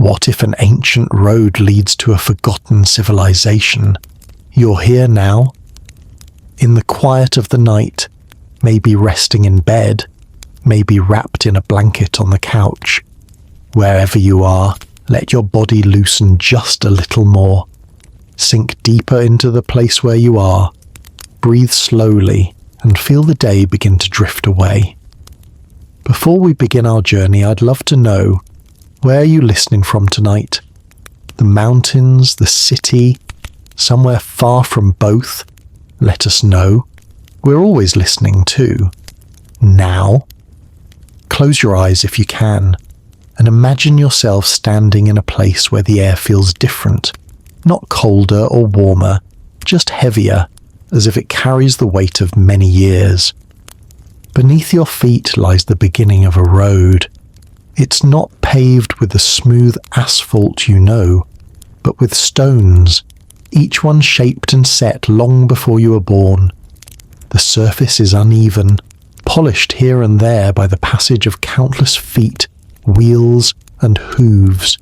What if an ancient road leads to a forgotten civilization? You're here now, in the quiet of the night, maybe resting in bed, maybe wrapped in a blanket on the couch. Wherever you are, let your body loosen just a little more. Sink deeper into the place where you are. Breathe slowly and feel the day begin to drift away. Before we begin our journey, I'd love to know, where are you listening from tonight? The mountains, the city, somewhere far from both? Let us know. We're always listening too. Now, close your eyes if you can, and imagine yourself standing in a place where the air feels different, not colder or warmer, just heavier, as if it carries the weight of many years. Beneath your feet lies the beginning of a road. It's not paved with the smooth asphalt you know, but with stones, each one shaped and set long before you were born. The surface is uneven, polished here and there by the passage of countless feet, wheels, and hooves.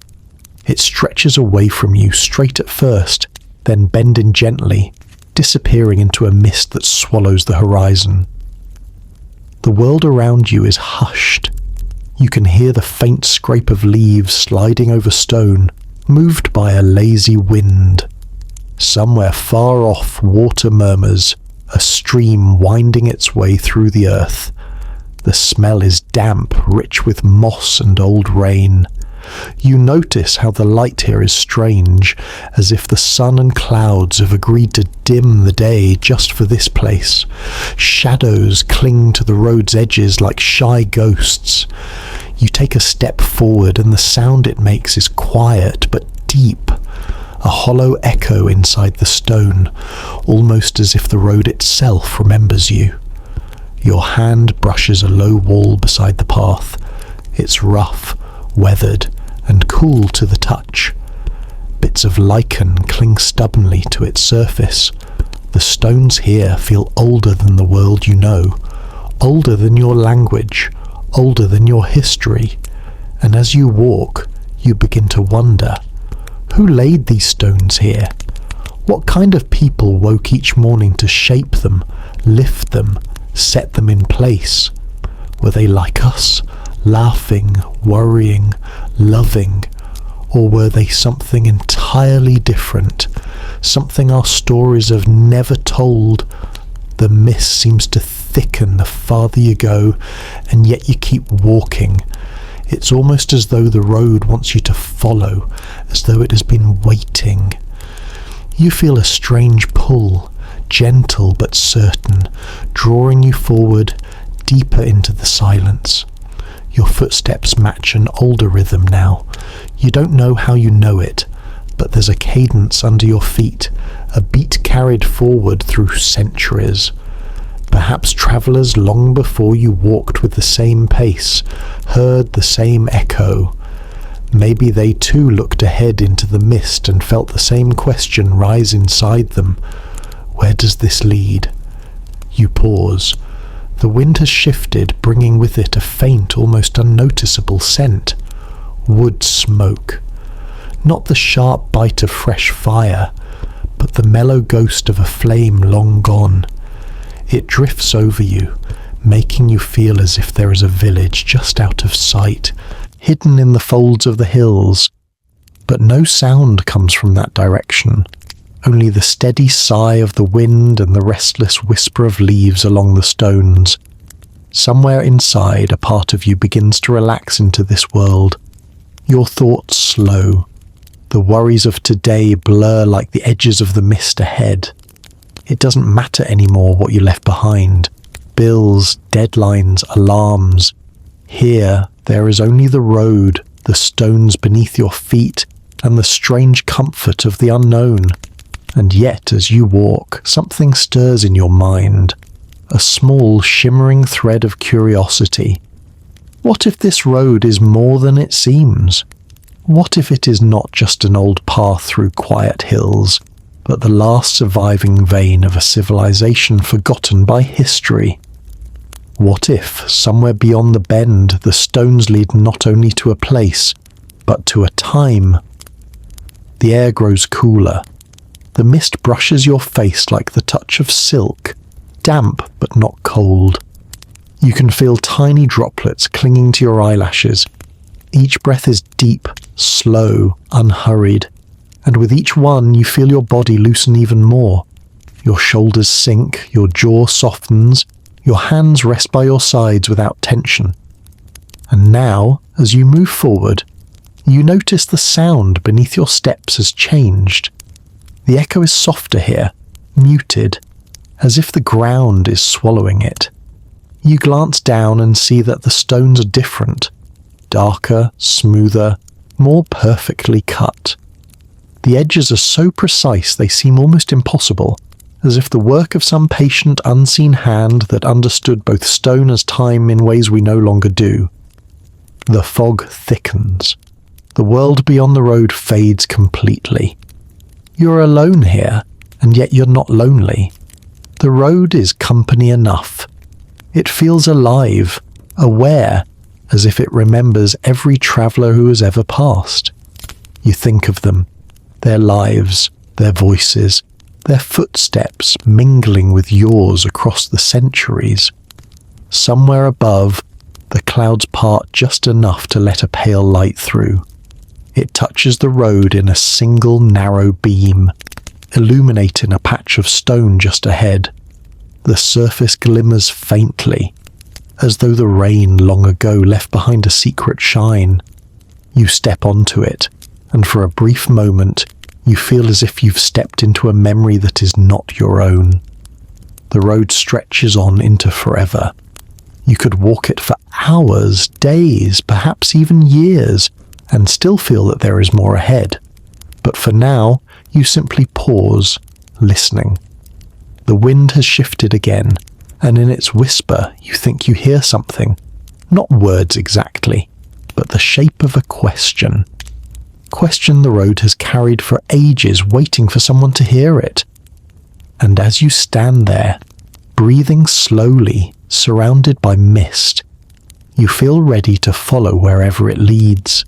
It stretches away from you straight at first, then bending gently, disappearing into a mist that swallows the horizon. The world around you is hushed. You can hear the faint scrape of leaves sliding over stone, moved by a lazy wind. Somewhere far off, water murmurs, a stream winding its way through the earth. The smell is damp, rich with moss and old rain. You notice how the light here is strange, as if the sun and clouds have agreed to dim the day just for this place. Shadows cling to the road's edges like shy ghosts. You take a step forward and the sound it makes is quiet but deep, a hollow echo inside the stone, almost as if the road itself remembers you. Your hand brushes a low wall beside the path. It's rough, weathered, and cool to the touch. Bits of lichen cling stubbornly to its surface. The stones here feel older than the world you know, older than your language, older than your history. And as you walk, you begin to wonder, who laid these stones here? What kind of people woke each morning to shape them, lift them, set them in place? Were they like us, laughing, worrying, loving, or were they something entirely different, something our stories have never told? The mist seems to thicken the farther you go, and yet you keep walking. It's almost as though the road wants you to follow, as though it has been waiting. You feel a strange pull, gentle but certain, drawing you forward, deeper into the silence. Your footsteps match an older rhythm now. You don't know how you know it, but there's a cadence under your feet, a beat carried forward through centuries. Perhaps travellers long before you walked with the same pace, heard the same echo. Maybe they too looked ahead into the mist and felt the same question rise inside them. Where does this lead? You pause. The wind has shifted, bringing with it a faint, almost unnoticeable scent. Wood smoke. Not the sharp bite of fresh fire, but the mellow ghost of a flame long gone. It drifts over you, making you feel as if there is a village just out of sight, hidden in the folds of the hills. But no sound comes from that direction. Only the steady sigh of the wind and the restless whisper of leaves along the stones. Somewhere inside, a part of you begins to relax into this world. Your thoughts slow. The worries of today blur like the edges of the mist ahead. It doesn't matter anymore what you left behind. Bills, deadlines, alarms. Here, there is only the road, the stones beneath your feet, and the strange comfort of the unknown. And yet, as you walk, something stirs in your mind, a small, shimmering thread of curiosity. What if this road is more than it seems? What if it is not just an old path through quiet hills, but the last surviving vein of a civilization forgotten by history? What if, somewhere beyond the bend, the stones lead not only to a place, but to a time. The air grows cooler. The mist brushes your face like the touch of silk, damp but not cold. You can feel tiny droplets clinging to your eyelashes. Each breath is deep, slow, unhurried, and with each one you feel your body loosen even more. Your shoulders sink, your jaw softens, your hands rest by your sides without tension. And now, as you move forward, you notice the sound beneath your steps has changed. The echo is softer here, muted, as if the ground is swallowing it. You glance down and see that the stones are different, darker, smoother, more perfectly cut. The edges are so precise they seem almost impossible, as if the work of some patient unseen hand that understood both stone as time in ways we no longer do. The fog thickens. The world beyond the road fades completely. You're alone here, and yet you're not lonely. The road is company enough. It feels alive, aware, as if it remembers every traveller who has ever passed. You think of them, their lives, their voices, their footsteps mingling with yours across the centuries. Somewhere above, the clouds part just enough to let a pale light through. It touches the road in a single narrow beam, illuminating a patch of stone just ahead. The surface glimmers faintly, as though the rain long ago left behind a secret shine. You step onto it, and for a brief moment, you feel as if you've stepped into a memory that is not your own. The road stretches on into forever. You could walk it for hours, days, perhaps even years, and still feel that there is more ahead. But for now, you simply pause, listening. The wind has shifted again, and in its whisper you think you hear something. Not words exactly, but the shape of a question. Question the road has carried for ages, waiting for someone to hear it. And as you stand there, breathing slowly, surrounded by mist, you feel ready to follow wherever it leads.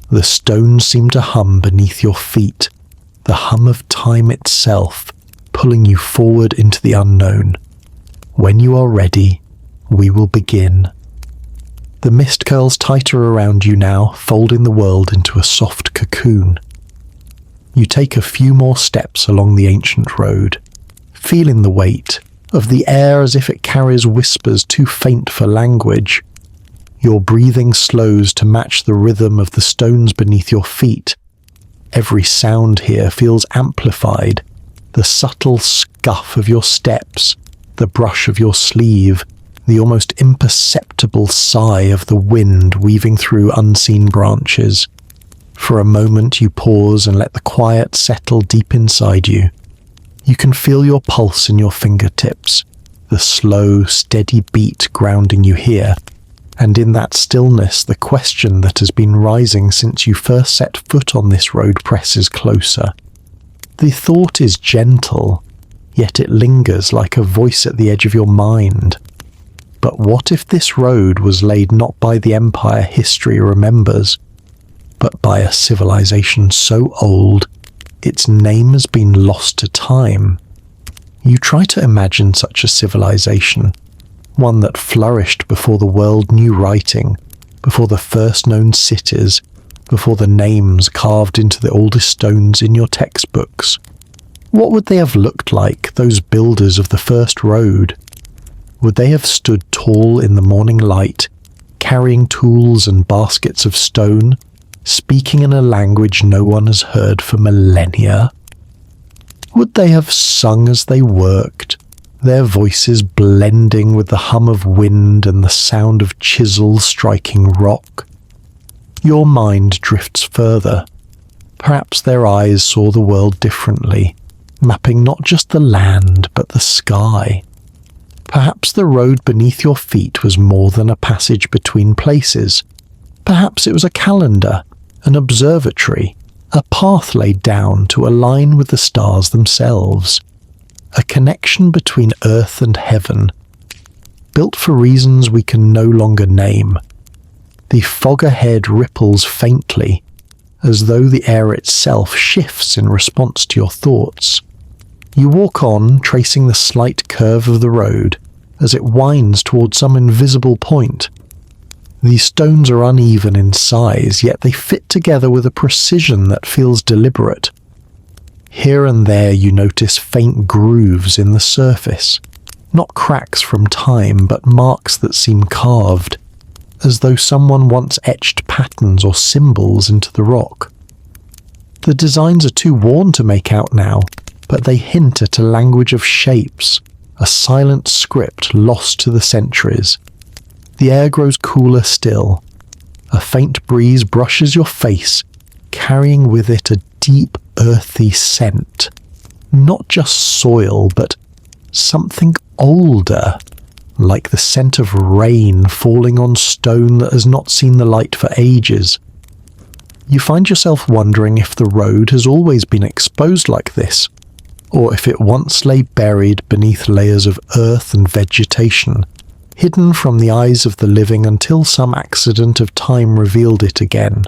The stones seem to hum beneath your feet, the hum of time itself, pulling you forward into the unknown. When you are ready, we will begin. The mist curls tighter around you now, folding the world into a soft cocoon. You take a few more steps along the ancient road, feeling the weight of the air as if it carries whispers too faint for language. Your breathing slows to match the rhythm of the stones beneath your feet. Every sound here feels amplified. The subtle scuff of your steps, the brush of your sleeve, the almost imperceptible sigh of the wind weaving through unseen branches. For a moment you pause and let the quiet settle deep inside you. You can feel your pulse in your fingertips, the slow, steady beat grounding you here. And in that stillness, the question that has been rising since you first set foot on this road presses closer. The thought is gentle, yet it lingers like a voice at the edge of your mind. But what if this road was laid not by the empire history remembers, but by a civilization so old, its name has been lost to time? You try to imagine such a civilization, one that flourished before the world knew writing, before the first known cities, before the names carved into the oldest stones in your textbooks. What would they have looked like, those builders of the first road? Would they have stood tall in the morning light, carrying tools and baskets of stone, speaking in a language no one has heard for millennia? Would they have sung as they worked, their voices blending with the hum of wind and the sound of chisels striking rock? Your mind drifts further. Perhaps their eyes saw the world differently, mapping not just the land but the sky. Perhaps the road beneath your feet was more than a passage between places. Perhaps it was a calendar, an observatory, a path laid down to align with the stars themselves. A connection between earth and heaven, built for reasons we can no longer name. The fog ahead ripples faintly, as though the air itself shifts in response to your thoughts. You walk on, tracing the slight curve of the road as it winds towards some invisible point. These stones are uneven in size, yet they fit together with a precision that feels deliberate. Here and there you notice faint grooves in the surface, not cracks from time, but marks that seem carved, as though someone once etched patterns or symbols into the rock. The designs are too worn to make out now, but they hint at a language of shapes, a silent script lost to the centuries. The air grows cooler still. A faint breeze brushes your face, carrying with it a deep, earthy scent. Not just soil, but something older, like the scent of rain falling on stone that has not seen the light for ages. You find yourself wondering if the road has always been exposed like this, or if it once lay buried beneath layers of earth and vegetation, hidden from the eyes of the living until some accident of time revealed it again.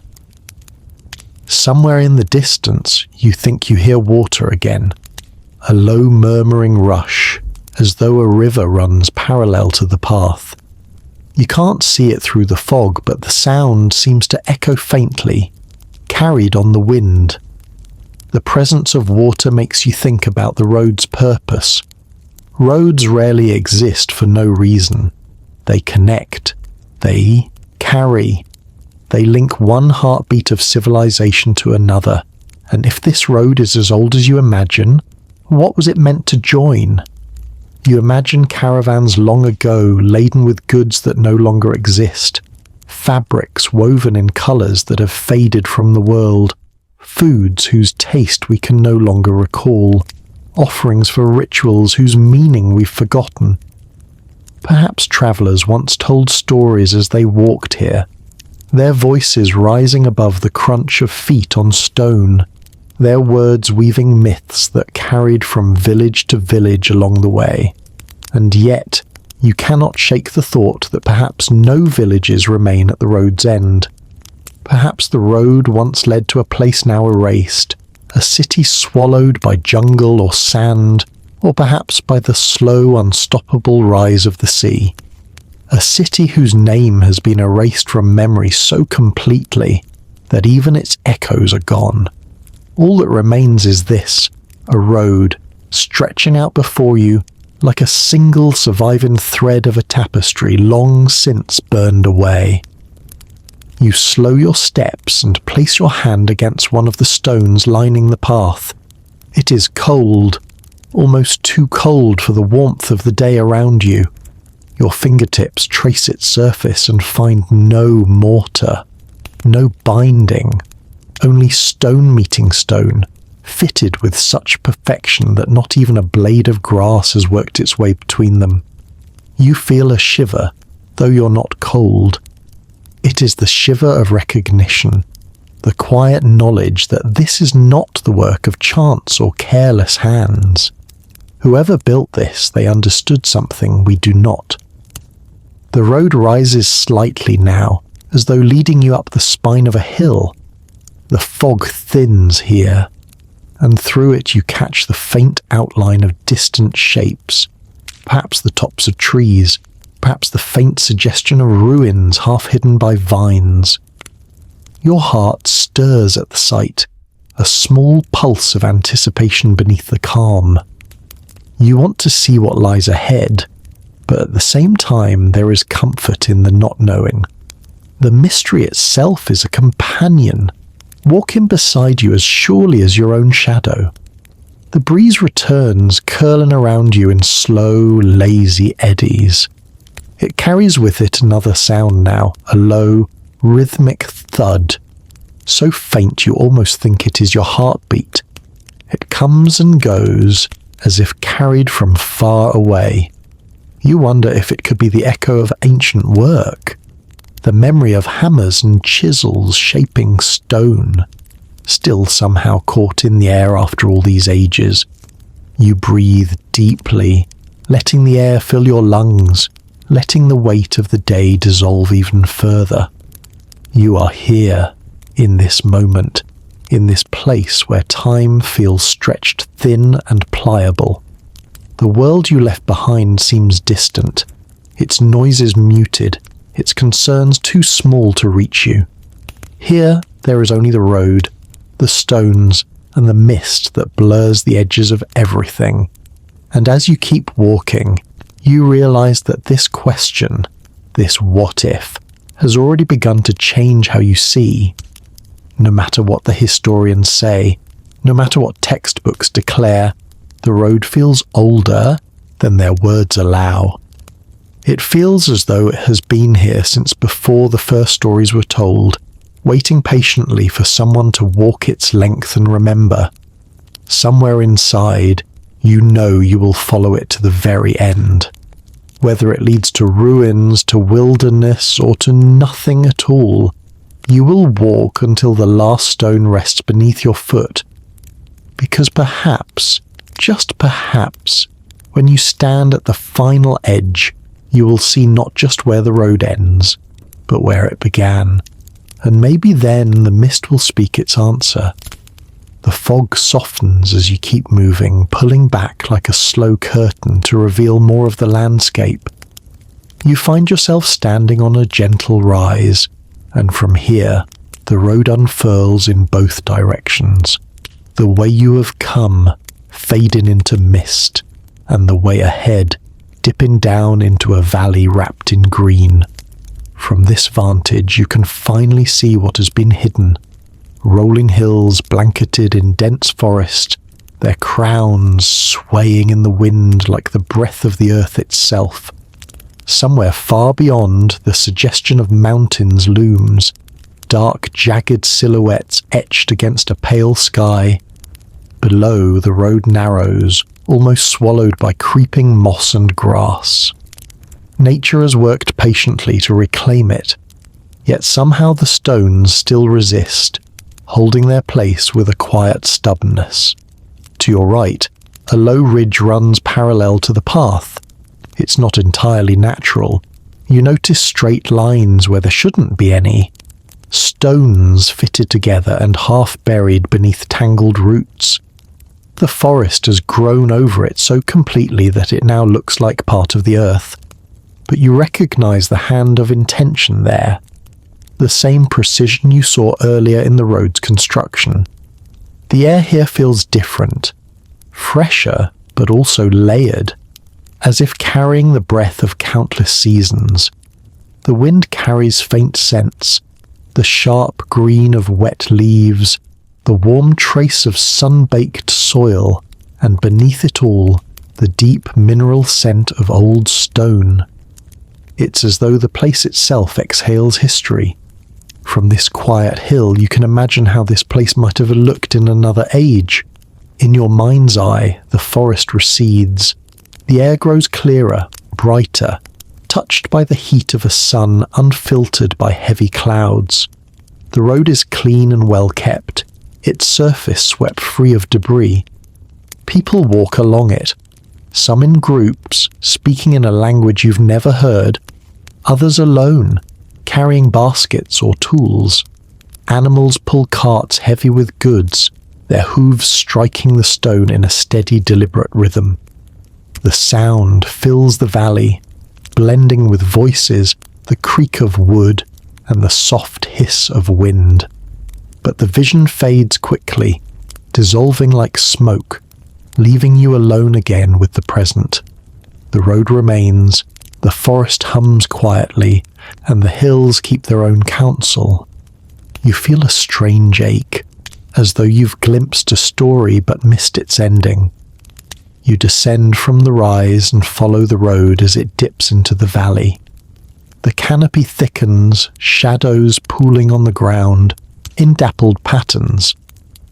Somewhere in the distance, you think you hear water again, a low murmuring rush, as though a river runs parallel to the path. You can't see it through the fog, but the sound seems to echo faintly, carried on the wind. The presence of water makes you think about the road's purpose. Roads rarely exist for no reason. They connect. They carry. They link one heartbeat of civilization to another. And if this road is as old as you imagine, what was it meant to join? You imagine caravans long ago laden with goods that no longer exist, fabrics woven in colours that have faded from the world, foods whose taste we can no longer recall, offerings for rituals whose meaning we've forgotten. Perhaps travellers once told stories as they walked here, their voices rising above the crunch of feet on stone, their words weaving myths that carried from village to village along the way. And yet, you cannot shake the thought that perhaps no villages remain at the road's end. Perhaps the road once led to a place now erased, a city swallowed by jungle or sand, or perhaps by the slow, unstoppable rise of the sea. A city whose name has been erased from memory so completely that even its echoes are gone. All that remains is this, a road, stretching out before you like a single surviving thread of a tapestry long since burned away. You slow your steps and place your hand against one of the stones lining the path. It is cold, almost too cold for the warmth of the day around you. Your fingertips trace its surface and find no mortar, no binding, only stone meeting stone, fitted with such perfection that not even a blade of grass has worked its way between them. You feel a shiver, though you're not cold. It is the shiver of recognition, the quiet knowledge that this is not the work of chance or careless hands. Whoever built this, they understood something we do not. The road rises slightly now, as though leading you up the spine of a hill. The fog thins here, and through it you catch the faint outline of distant shapes, perhaps the tops of trees, perhaps the faint suggestion of ruins half hidden by vines. Your heart stirs at the sight, a small pulse of anticipation beneath the calm. You want to see what lies ahead, but at the same time there is comfort in the not knowing. The mystery itself is a companion, walking beside you as surely as your own shadow. The breeze returns, curling around you in slow, lazy eddies. It carries with it another sound now, a low, rhythmic thud, so faint you almost think it is your heartbeat. It comes and goes, as if carried from far away. You wonder if it could be the echo of ancient work, the memory of hammers and chisels shaping stone, still somehow caught in the air after all these ages. You breathe deeply, letting the air fill your lungs, letting the weight of the day dissolve even further. You are here, in this moment, in this place where time feels stretched thin and pliable. The world you left behind seems distant, its noises muted, its concerns too small to reach you. Here there is only the road, the stones, and the mist that blurs the edges of everything. And as you keep walking, you realize that this question, this what if, has already begun to change how you see. No matter what the historians say, no matter what textbooks declare, the road feels older than their words allow. It feels as though it has been here since before the first stories were told, waiting patiently for someone to walk its length and remember. Somewhere inside, you know you will follow it to the very end. Whether it leads to ruins, to wilderness, or to nothing at all, you will walk until the last stone rests beneath your foot. Because perhaps, just perhaps, when you stand at the final edge, you will see not just where the road ends, but where it began. And maybe then the mist will speak its answer. The fog softens as you keep moving, pulling back like a slow curtain to reveal more of the landscape. You find yourself standing on a gentle rise, and from here, the road unfurls in both directions. The way you have come, fading into mist, and the way ahead, dipping down into a valley wrapped in green. From this vantage, you can finally see what has been hidden. Rolling hills blanketed in dense forest, their crowns swaying in the wind like the breath of the earth itself. Somewhere far beyond, the suggestion of mountains looms, dark, jagged silhouettes etched against a pale sky. Below, the road narrows, almost swallowed by creeping moss and grass. Nature has worked patiently to reclaim it, yet somehow the stones still resist, holding their place with a quiet stubbornness. To your right, a low ridge runs parallel to the path. It's not entirely natural. You notice straight lines where there shouldn't be any. Stones fitted together and half buried beneath tangled roots. The forest has grown over it so completely that it now looks like part of the earth. But you recognize the hand of intention there. The same precision you saw earlier in the road's construction. The air here feels different, fresher, but also layered, as if carrying the breath of countless seasons. The wind carries faint scents, the sharp green of wet leaves, the warm trace of sun-baked soil, and beneath it all, the deep mineral scent of old stone. It's as though the place itself exhales history. From this quiet hill, you can imagine how this place might have looked in another age. In your mind's eye, the forest recedes. The air grows clearer, brighter, touched by the heat of a sun unfiltered by heavy clouds. The road is clean and well kept, its surface swept free of debris. People walk along it, some in groups, speaking in a language you've never heard, others alone, carrying baskets or tools. Animals pull carts heavy with goods, their hooves striking the stone in a steady, deliberate rhythm. The sound fills the valley, blending with voices, the creak of wood, and the soft hiss of wind. But the vision fades quickly, dissolving like smoke, leaving you alone again with the present. The road remains, the forest hums quietly, and the hills keep their own counsel. You feel a strange ache, as though you've glimpsed a story but missed its ending. You descend from the rise and follow the road as it dips into the valley. The canopy thickens, shadows pooling on the ground, in dappled patterns.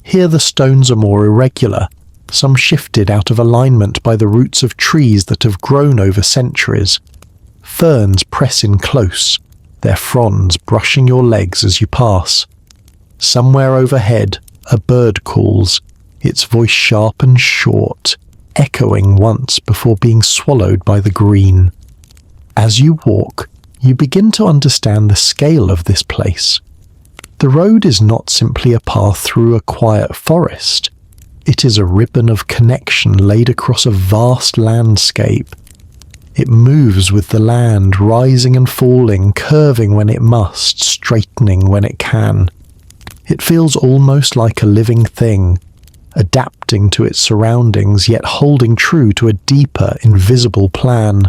Here the stones are more irregular, some shifted out of alignment by the roots of trees that have grown over centuries. Ferns press in close, their fronds brushing your legs as you pass. Somewhere overhead, a bird calls, its voice sharp and short, echoing once before being swallowed by the green. As you walk, you begin to understand the scale of this place. The road is not simply a path through a quiet forest. It is a ribbon of connection laid across a vast landscape. It moves with the land, rising and falling, curving when it must, straightening when it can. It feels almost like a living thing, adapting to its surroundings, yet holding true to a deeper, invisible plan.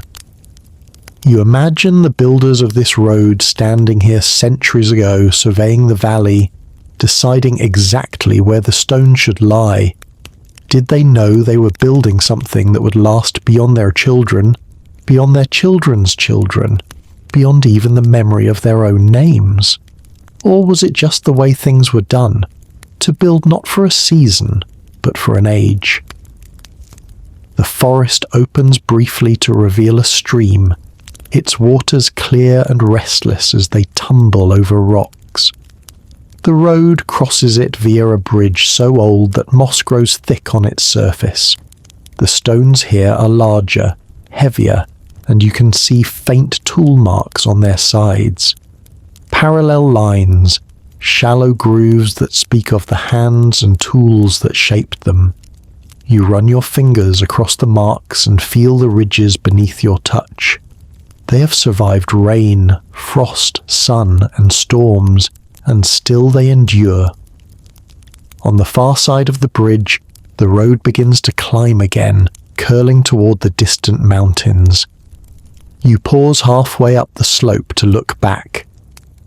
You imagine the builders of this road standing here centuries ago, surveying the valley, deciding exactly where the stone should lie. Did they know they were building something that would last beyond their children, beyond their children's children, beyond even the memory of their own names? Or was it just the way things were done, to build not for a season, but for an age? The forest opens briefly to reveal a stream, its waters clear and restless as they tumble over rocks. The road crosses it via a bridge so old that moss grows thick on its surface. The stones here are larger, heavier, and you can see faint tool marks on their sides. Parallel lines, shallow grooves that speak of the hands and tools that shaped them. You run your fingers across the marks and feel the ridges beneath your touch. They have survived rain, frost, sun, and storms, and still they endure. On the far side of the bridge, the road begins to climb again, curling toward the distant mountains. You pause halfway up the slope to look back.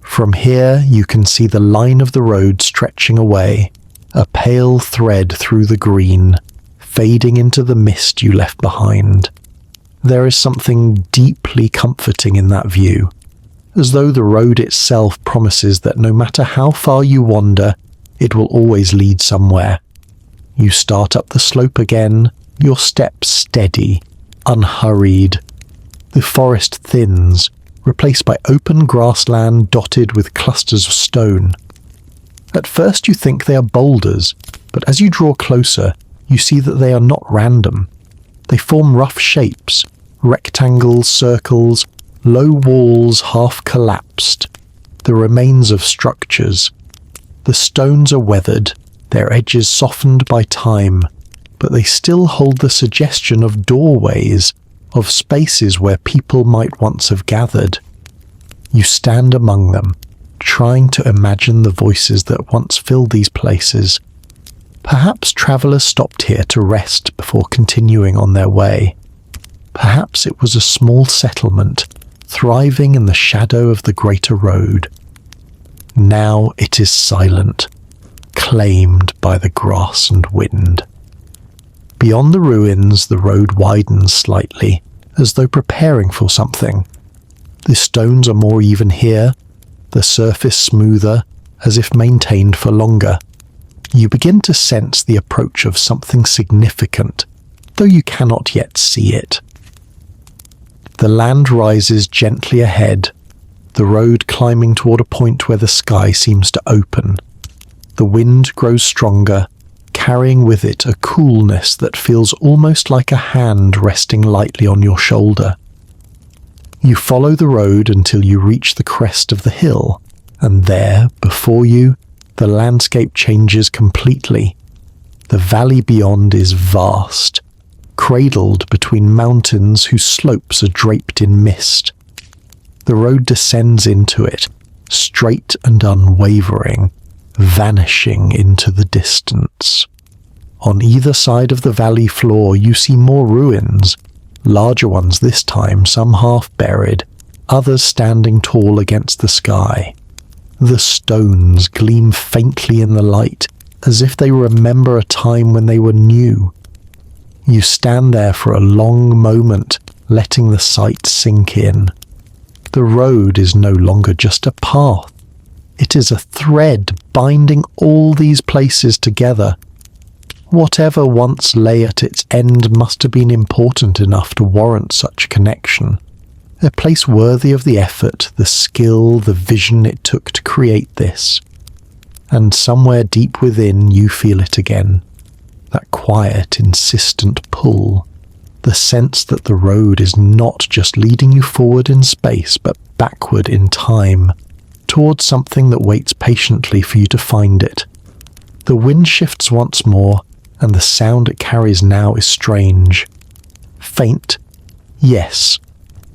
From here, you can see the line of the road stretching away, a pale thread through the green, fading into the mist you left behind. There is something deeply comforting in that view, as though the road itself promises that no matter how far you wander, it will always lead somewhere. You start up the slope again, your steps steady, unhurried. The forest thins, replaced by open grassland dotted with clusters of stone. At first you think they are boulders, but as you draw closer, you see that they are not random. They form rough shapes, rectangles, circles, low walls half collapsed, the remains of structures. The stones are weathered, their edges softened by time, but they still hold the suggestion of doorways, of spaces where people might once have gathered. You stand among them, trying to imagine the voices that once filled these places. Perhaps travellers stopped here to rest before continuing on their way. Perhaps it was a small settlement, thriving in the shadow of the greater road. Now it is silent, claimed by the grass and wind. Beyond the ruins, the road widens slightly, as though preparing for something. The stones are more even here, the surface smoother, as if maintained for longer. You begin to sense the approach of something significant, though you cannot yet see it. The land rises gently ahead, the road climbing toward a point where the sky seems to open. The wind grows stronger, carrying with it a coolness that feels almost like a hand resting lightly on your shoulder. You follow the road until you reach the crest of the hill, and there, before you, the landscape changes completely. The valley beyond is vast, cradled between mountains whose slopes are draped in mist. The road descends into it, straight and unwavering, vanishing into the distance. On either side of the valley floor you see more ruins, larger ones this time, some half buried, others standing tall against the sky. The stones gleam faintly in the light, as if they remember a time when they were new. You stand there for a long moment, letting the sight sink in. The road is no longer just a path. It is a thread binding all these places together. Whatever once lay at its end must have been important enough to warrant such a connection. A place worthy of the effort, the skill, the vision it took to create this. And somewhere deep within you feel it again. That quiet, insistent pull. The sense that the road is not just leading you forward in space, but backward in time, towards something that waits patiently for you to find it. The wind shifts once more, and the sound it carries now is strange. Faint, yes,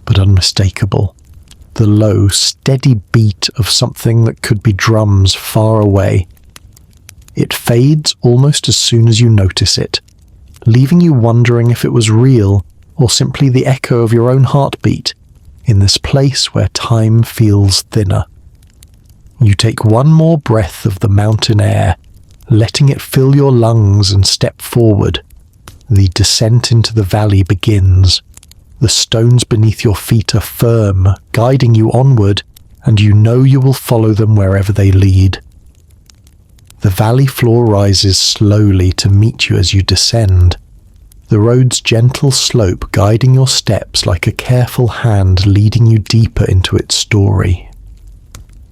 but unmistakable. The low, steady beat of something that could be drums far away. It fades almost as soon as you notice it, leaving you wondering if it was real or simply the echo of your own heartbeat in this place where time feels thinner. You take one more breath of the mountain air, letting it fill your lungs, and step forward. The descent into the valley begins. The stones beneath your feet are firm, guiding you onward, and you know you will follow them wherever they lead. The valley floor rises slowly to meet you as you descend, the road's gentle slope guiding your steps like a careful hand leading you deeper into its story.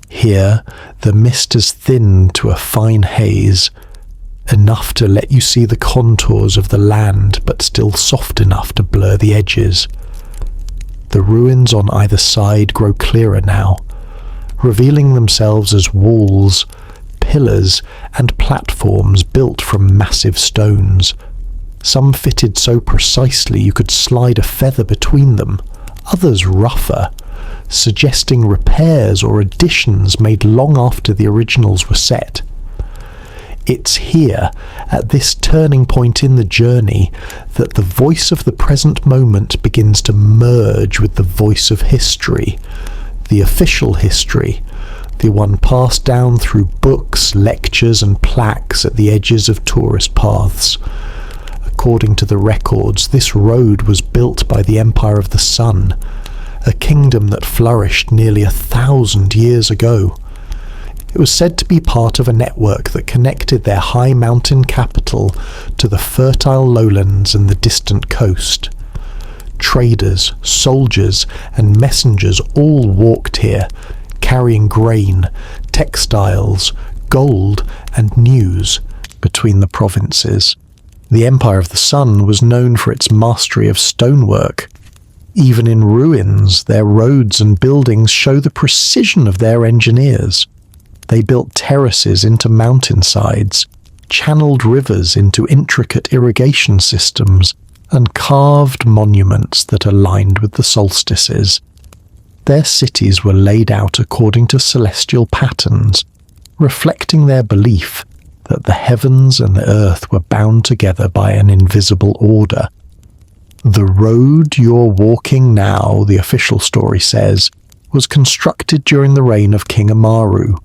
Here, the mist has thinned to a fine haze, enough to let you see the contours of the land, but still soft enough to blur the edges. The ruins on either side grow clearer now, revealing themselves as walls, pillars, and platforms built from massive stones. Some fitted so precisely you could slide a feather between them, others rougher, suggesting repairs or additions made long after the originals were set. It's here, at this turning point in the journey, that the voice of the present moment begins to merge with the voice of history, the official history, the one passed down through books, lectures, and plaques at the edges of tourist paths. According to the records, this road was built by the Empire of the Sun, a kingdom that flourished nearly 1,000 years ago. It was said to be part of a network that connected their high mountain capital to the fertile lowlands and the distant coast. Traders, soldiers, and messengers all walked here, carrying grain, textiles, gold, and news between the provinces. The Empire of the Sun was known for its mastery of stonework. Even in ruins, their roads and buildings show the precision of their engineers. They built terraces into mountainsides, channeled rivers into intricate irrigation systems, and carved monuments that aligned with the solstices. Their cities were laid out according to celestial patterns, reflecting their belief that the heavens and the earth were bound together by an invisible order. The road you're walking now, the official story says, was constructed during the reign of King Amaru,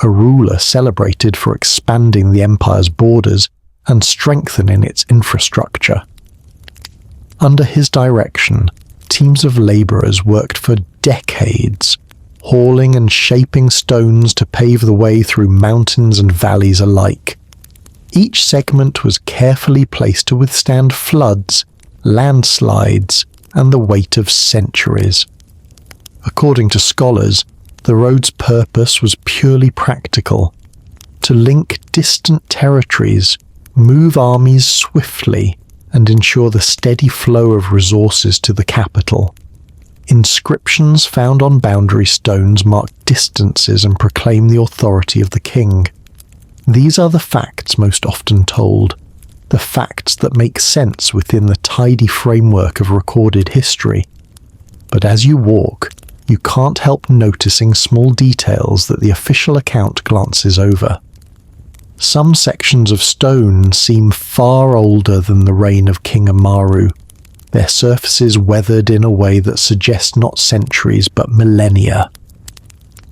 a ruler celebrated for expanding the empire's borders and strengthening its infrastructure. Under his direction, teams of labourers worked for decades, hauling and shaping stones to pave the way through mountains and valleys alike. Each segment was carefully placed to withstand floods, landslides, and the weight of centuries. According to scholars, the road's purpose was purely practical: to link distant territories, move armies swiftly, and ensure the steady flow of resources to the capital. Inscriptions found on boundary stones mark distances and proclaim the authority of the king. These are the facts most often told, the facts that make sense within the tidy framework of recorded history. But as you walk, you can't help noticing small details that the official account glances over. Some sections of stone seem far older than the reign of King Amaru, their surfaces weathered in a way that suggests not centuries but millennia.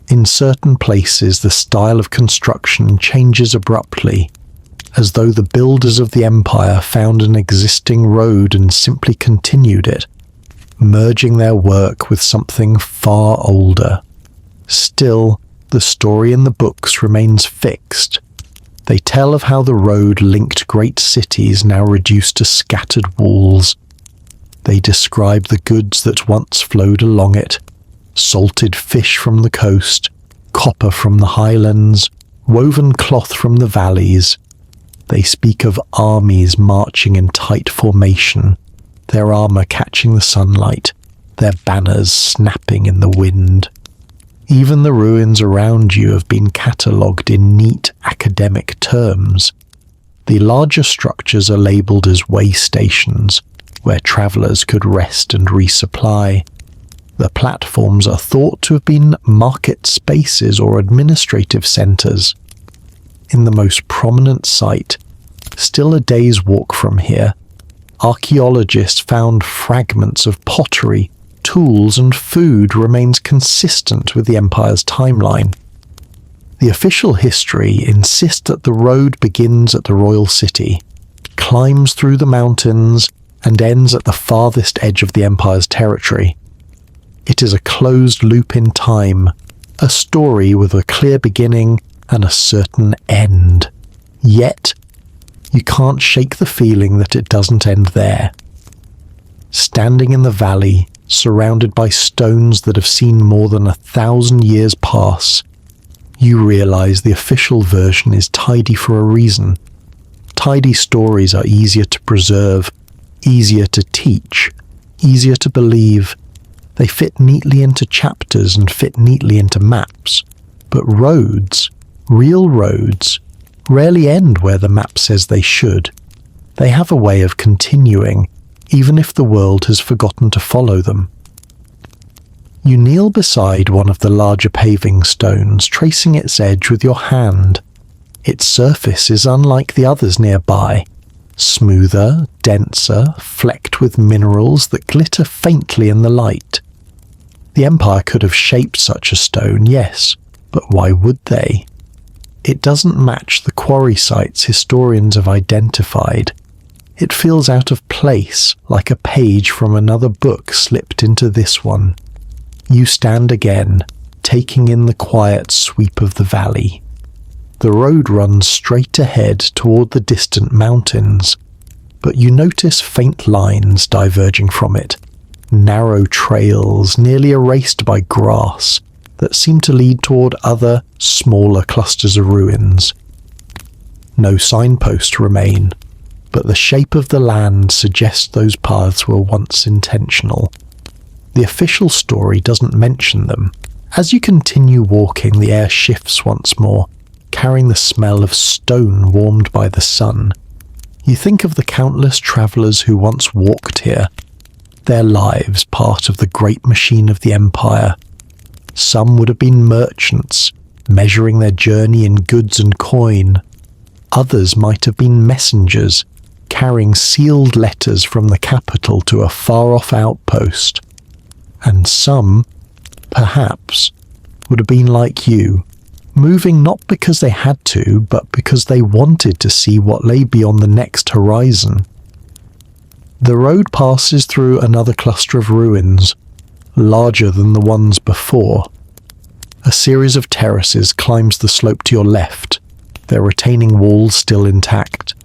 In certain places, the style of construction changes abruptly, as though the builders of the empire found an existing road and simply continued it, merging their work with something far older. Still, the story in the books remains fixed. They tell of how the road linked great cities now reduced to scattered walls. They describe the goods that once flowed along it: salted fish from the coast, copper from the highlands, woven cloth from the valleys. They speak of armies marching in tight formation, their armour catching the sunlight, their banners snapping in the wind. Even the ruins around you have been catalogued in neat academic terms. The larger structures are labelled as way stations, where travellers could rest and resupply. The platforms are thought to have been market spaces or administrative centres. In the most prominent site, still a day's walk from here, archaeologists found fragments of pottery, tools and food remains consistent with the Empire's timeline. The official history insists that the road begins at the royal city, climbs through the mountains, and ends at the farthest edge of the Empire's territory. It is a closed loop in time, a story with a clear beginning and a certain end. Yet, you can't shake the feeling that it doesn't end there. Standing in the valley, surrounded by stones that have seen more than 1,000 years pass, you realize the official version is tidy for a reason. Tidy stories are easier to preserve, easier to teach, easier to believe. They fit neatly into chapters and fit neatly into maps. But roads, real roads, rarely end where the map says they should. They have a way of continuing, even if the world has forgotten to follow them. You kneel beside one of the larger paving stones, tracing its edge with your hand. Its surface is unlike the others nearby, smoother, denser, flecked with minerals that glitter faintly in the light. The Empire could have shaped such a stone, yes, but why would they? It doesn't match the quarry sites historians have identified. It feels out of place, like a page from another book slipped into this one. You stand again, taking in the quiet sweep of the valley. The road runs straight ahead toward the distant mountains, but you notice faint lines diverging from it, narrow trails nearly erased by grass that seem to lead toward other, smaller clusters of ruins. No signposts remain, but the shape of the land suggests those paths were once intentional. The official story doesn't mention them. As you continue walking, the air shifts once more, carrying the smell of stone warmed by the sun. You think of the countless travellers who once walked here, their lives part of the great machine of the Empire. Some would have been merchants, measuring their journey in goods and coin. Others might have been messengers, carrying sealed letters from the capital to a far-off outpost. And some, perhaps, would have been like you, moving not because they had to, but because they wanted to see what lay beyond the next horizon. The road passes through another cluster of ruins, larger than the ones before. A series of terraces climbs the slope to your left, their retaining walls still intact.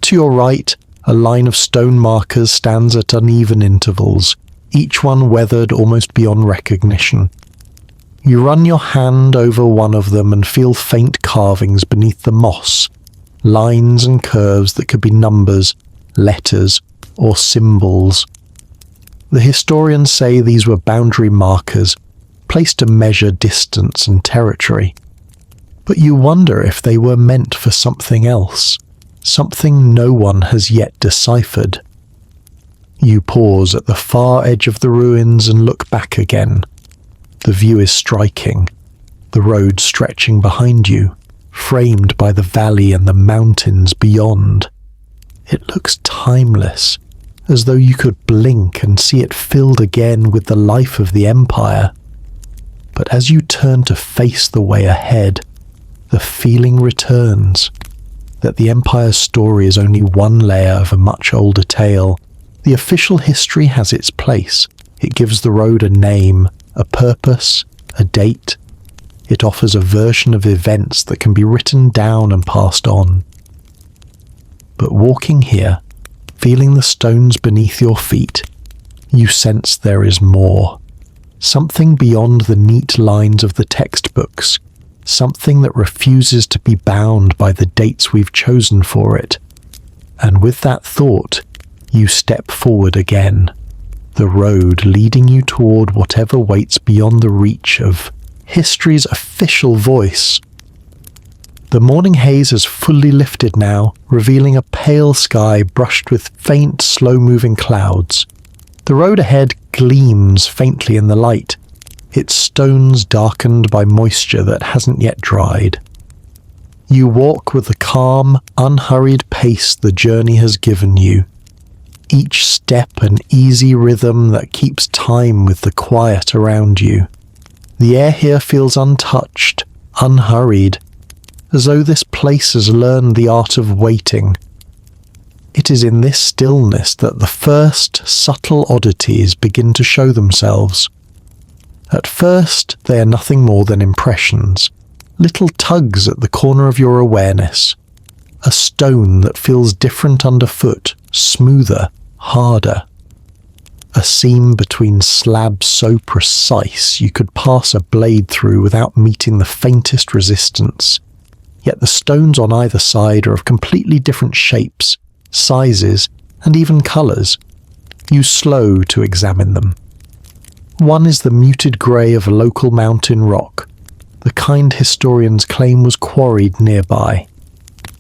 To your right, a line of stone markers stands at uneven intervals, each one weathered almost beyond recognition. You run your hand over one of them and feel faint carvings beneath the moss, lines and curves that could be numbers, letters, or symbols. The historians say these were boundary markers, placed to measure distance and territory. But you wonder if they were meant for something else, something no one has yet deciphered. You pause at the far edge of the ruins and look back again. The view is striking, the road stretching behind you, framed by the valley and the mountains beyond. It looks timeless, as though you could blink and see it filled again with the life of the Empire. But as you turn to face the way ahead, the feeling returns that the Empire's story is only one layer of a much older tale. The official history has its place. It gives the road a name, a purpose, a date. It offers a version of events that can be written down and passed on. But walking here, feeling the stones beneath your feet, you sense there is more. Something beyond the neat lines of the textbooks, something that refuses to be bound by the dates we've chosen for it. And with that thought, you step forward again, the road leading you toward whatever waits beyond the reach of history's official voice. The morning haze has fully lifted now, revealing a pale sky brushed with faint, slow-moving clouds. The road ahead gleams faintly in the light, its stones darkened by moisture that hasn't yet dried. You walk with the calm, unhurried pace the journey has given you, each step an easy rhythm that keeps time with the quiet around you. The air here feels untouched, unhurried, as though this place has learned the art of waiting. It is in this stillness that the first subtle oddities begin to show themselves. At first, they are nothing more than impressions, little tugs at the corner of your awareness. A stone that feels different underfoot, smoother, harder. A seam between slabs so precise you could pass a blade through without meeting the faintest resistance. Yet the stones on either side are of completely different shapes, sizes, and even colours. You slow to examine them. One is the muted grey of a local mountain rock, the kind historians claim was quarried nearby.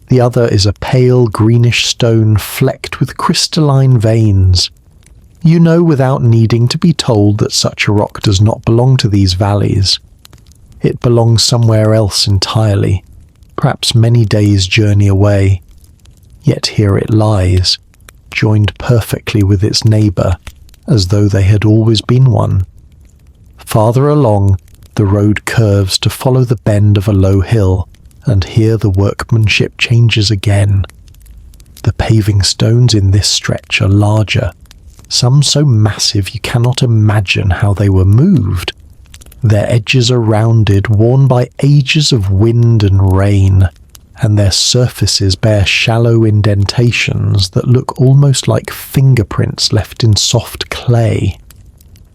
The other is a pale greenish stone flecked with crystalline veins. You know without needing to be told that such a rock does not belong to these valleys. It belongs somewhere else entirely, perhaps many days' journey away. Yet here it lies, joined perfectly with its neighbour, as though they had always been one. Farther along, the road curves to follow the bend of a low hill, and here the workmanship changes again. The paving stones in this stretch are larger, some so massive you cannot imagine how they were moved. Their edges are rounded, worn by ages of wind and rain, and their surfaces bear shallow indentations that look almost like fingerprints left in soft clay.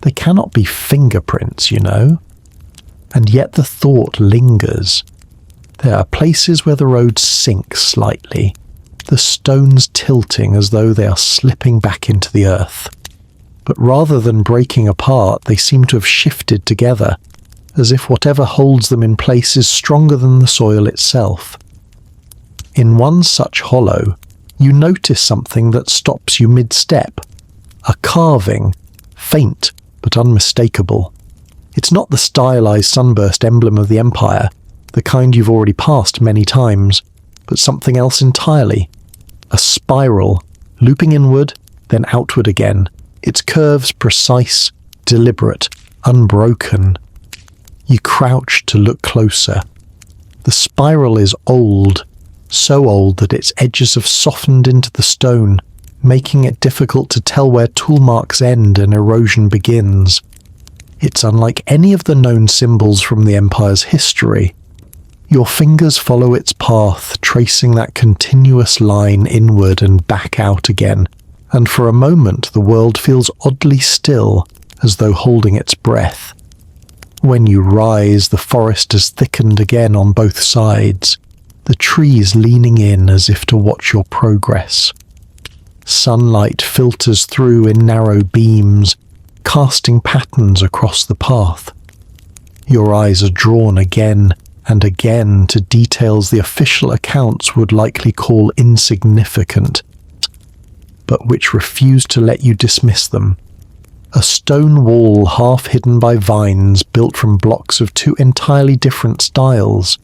They cannot be fingerprints, you know. And yet the thought lingers. There are places where the road sinks slightly, the stones tilting as though they are slipping back into the earth. But rather than breaking apart, they seem to have shifted together, as if whatever holds them in place is stronger than the soil itself. In one such hollow, you notice something that stops you mid-step. A carving, faint but unmistakable. It's not the stylized sunburst emblem of the Empire, the kind you've already passed many times, but something else entirely. A spiral, looping inward, then outward again, its curves precise, deliberate, unbroken. You crouch to look closer. The spiral is old, so old that its edges have softened into the stone, making it difficult to tell where tool marks end and erosion begins. It's unlike any of the known symbols from the Empire's history. Your fingers follow its path, tracing that continuous line inward and back out again, and for a moment the world feels oddly still, as though holding its breath. When you rise, the forest has thickened again on both sides, the trees leaning in as if to watch your progress. Sunlight filters through in narrow beams, casting patterns across the path. Your eyes are drawn again and again to details the official accounts would likely call insignificant, but which refuse to let you dismiss them. A stone wall half hidden by vines built from blocks of two entirely different styles.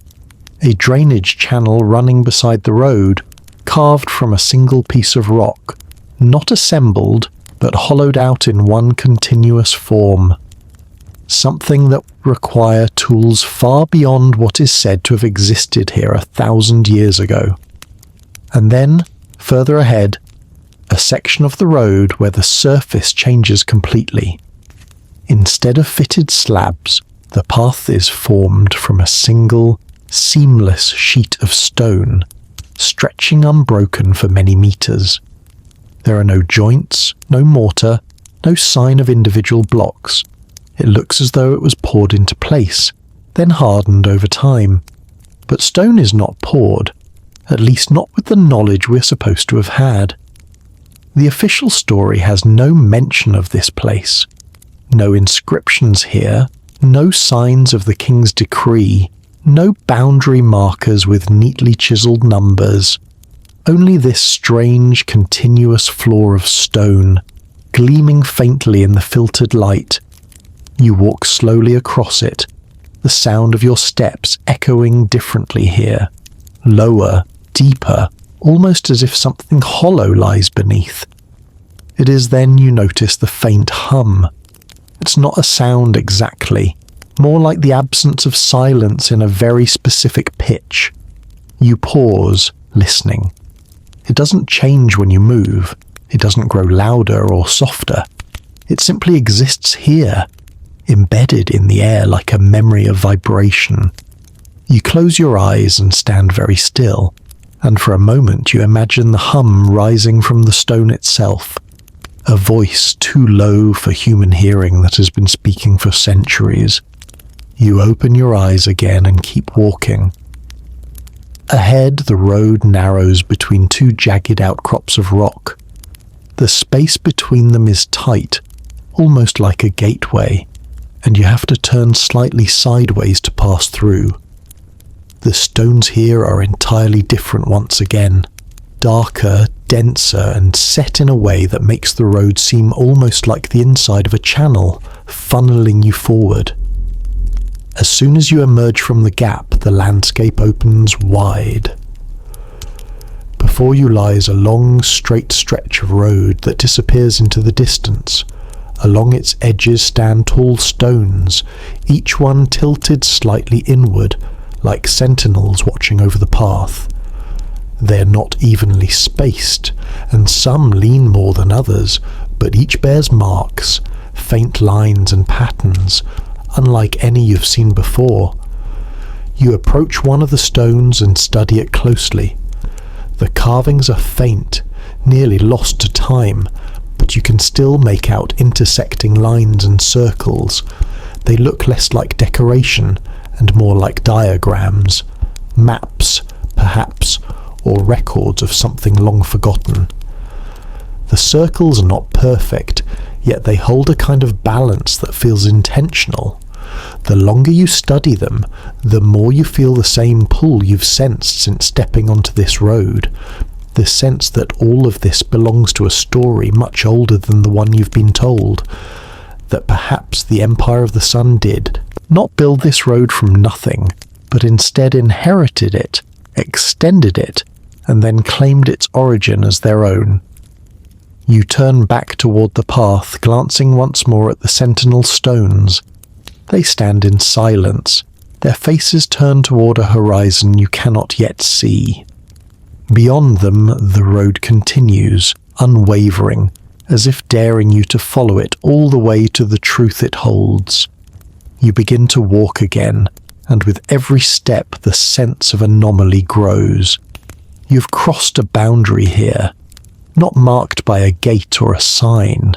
A drainage channel running beside the road, carved from a single piece of rock, not assembled, but hollowed out in one continuous form. Something that would require tools far beyond what is said to have existed here 1,000 years ago. And then, further ahead, a section of the road where the surface changes completely. Instead of fitted slabs, the path is formed from a single, seamless sheet of stone, stretching unbroken for many meters. There are no joints, no mortar, no sign of individual blocks. It looks as though it was poured into place, then hardened over time. But stone is not poured, at least not with the knowledge we're supposed to have had. The official story has no mention of this place. No inscriptions here, No signs of the king's decree, no boundary markers with neatly chiseled numbers, only this strange, continuous floor of stone, gleaming faintly in the filtered light. You walk slowly across it, the sound of your steps echoing differently here, lower, deeper, almost as if something hollow lies beneath. It is then you notice the faint hum. It's not a sound exactly, more like the absence of silence in a very specific pitch. You pause, listening. It doesn't change when you move. It doesn't grow louder or softer. It simply exists here, embedded in the air like a memory of vibration. You close your eyes and stand very still, and for a moment you imagine the hum rising from the stone itself, a voice too low for human hearing that has been speaking for centuries. You open your eyes again and keep walking. Ahead, the road narrows between two jagged outcrops of rock. The space between them is tight, almost like a gateway, and you have to turn slightly sideways to pass through. The stones here are entirely different once again, darker, denser, and set in a way that makes the road seem almost like the inside of a channel, funneling you forward. As soon as you emerge from the gap, the landscape opens wide. Before you lies a long, straight stretch of road that disappears into the distance. Along its edges stand tall stones, each one tilted slightly inward, like sentinels watching over the path. They are not evenly spaced, and some lean more than others, but each bears marks, faint lines and patterns, unlike any you've seen before. You approach one of the stones and study it closely. The carvings are faint, nearly lost to time, but you can still make out intersecting lines and circles. They look less like decoration and more like diagrams, maps, perhaps, or records of something long forgotten. The circles are not perfect, yet they hold a kind of balance that feels intentional. The longer you study them, the more you feel the same pull you've sensed since stepping onto this road, the sense that all of this belongs to a story much older than the one you've been told, that perhaps the Empire of the Sun did not build this road from nothing, but instead inherited it, extended it, and then claimed its origin as their own. You turn back toward the path, glancing once more at the sentinel stones. They stand in silence, their faces turned toward a horizon you cannot yet see. Beyond them, the road continues, unwavering, as if daring you to follow it all the way to the truth it holds. You begin to walk again, and with every step the sense of anomaly grows. You've crossed a boundary here, not marked by a gate or a sign,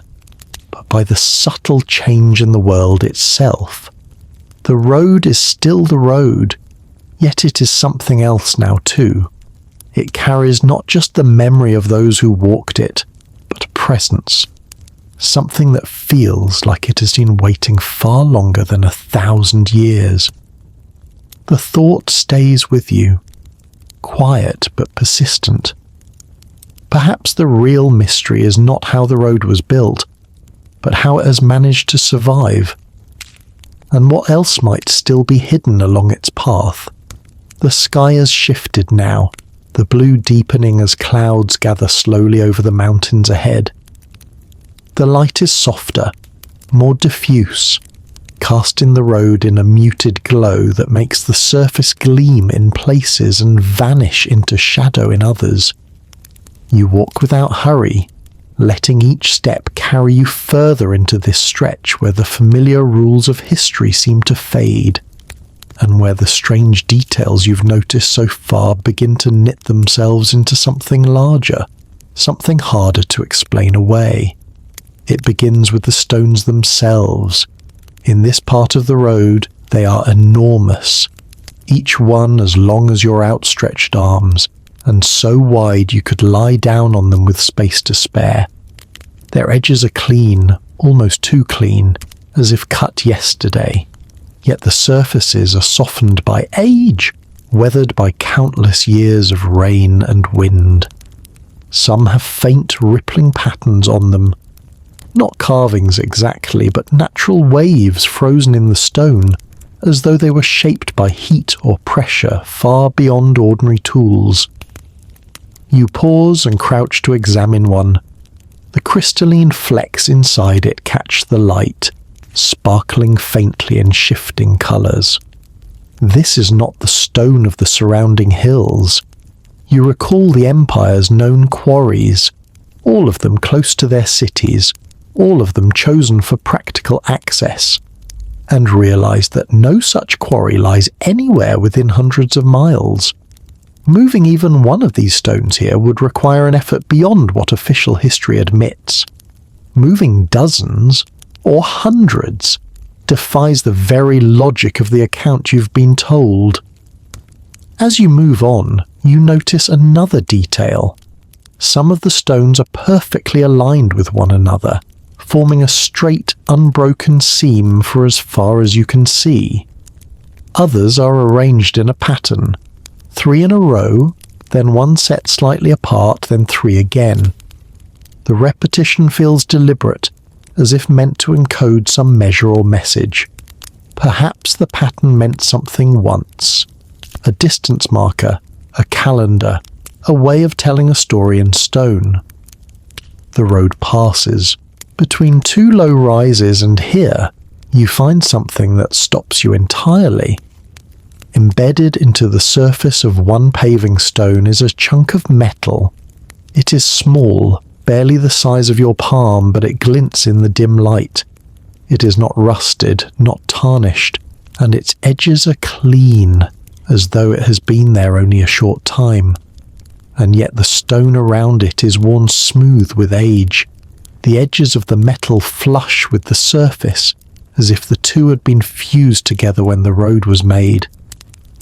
but by the subtle change in the world itself. The road is still the road, yet it is something else now too. It carries not just the memory of those who walked it, but a presence, something that feels like it has been waiting far longer than 1,000 years. The thought stays with you, quiet but persistent. Perhaps the real mystery is not how the road was built, but how it has managed to survive, and what else might still be hidden along its path. The sky has shifted now, the blue deepening as clouds gather slowly over the mountains ahead. The light is softer, more diffuse, casting the road in a muted glow that makes the surface gleam in places and vanish into shadow in others. You walk without hurry, letting each step carry you further into this stretch where the familiar rules of history seem to fade, and where the strange details you've noticed so far begin to knit themselves into something larger, something harder to explain away. It begins with the stones themselves. In this part of the road, they are enormous, each one as long as your outstretched arms, and so wide you could lie down on them with space to spare. Their edges are clean, almost too clean, as if cut yesterday. yet the surfaces are softened by age, weathered by countless years of rain and wind. Some have faint rippling patterns on them, not carvings exactly, but natural waves frozen in the stone, as though they were shaped by heat or pressure far beyond ordinary tools. You pause and crouch to examine one. The crystalline flecks inside it catch the light, sparkling faintly in shifting colours. This is not the stone of the surrounding hills. You recall the empire's known quarries, all of them close to their cities, all of them chosen for practical access, and realise that no such quarry lies anywhere within hundreds of miles. Moving even one of these stones here would require an effort beyond what official history admits. Moving dozens, or hundreds, defies the very logic of the account you've been told. As you move on, you notice another detail. Some of the stones are perfectly aligned with one another, forming a straight, unbroken seam for as far as you can see. Others are arranged in a pattern, 3 in a row, then one set slightly apart, then 3 again. The repetition feels deliberate, as if meant to encode some measure or message. Perhaps the pattern meant something once. A distance marker, a calendar, a way of telling a story in stone. The road passes. Between 2 low rises, and here you find something that stops you entirely. Embedded into the surface of one paving stone is a chunk of metal. It is small, barely the size of your palm, but it glints in the dim light. It is not rusted, not tarnished, and its edges are clean, as though it has been there only a short time. And yet the stone around it is worn smooth with age. The edges of the metal flush with the surface, as if the two had been fused together when the road was made.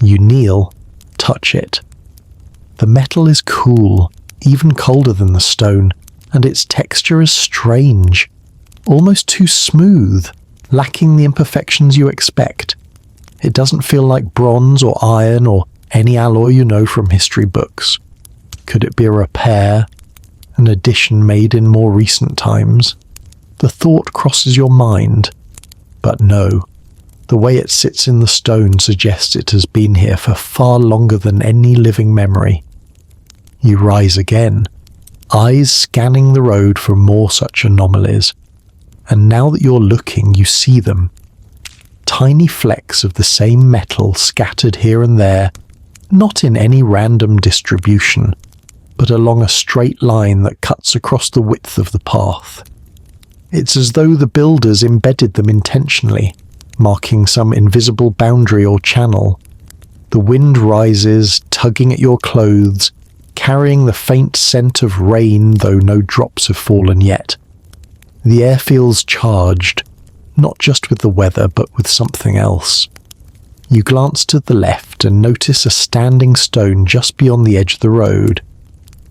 You kneel, touch it. The metal is cool, even colder than the stone, and its texture is strange, almost too smooth, lacking the imperfections you expect. It doesn't feel like bronze or iron or any alloy you know from history books. Could it be a repair? An addition made in more recent times? The thought crosses your mind, but no. The way it sits in the stone suggests it has been here for far longer than any living memory. You rise again, eyes scanning the road for more such anomalies, and now that you're looking, you see them. Tiny flecks of the same metal scattered here and there, not in any random distribution, but along a straight line that cuts across the width of the path. It's as though the builders embedded them intentionally, marking some invisible boundary or channel. The wind rises, tugging at your clothes, carrying the faint scent of rain, though no drops have fallen yet. The air feels charged, not just with the weather, but with something else. You glance to the left and notice a standing stone just beyond the edge of the road.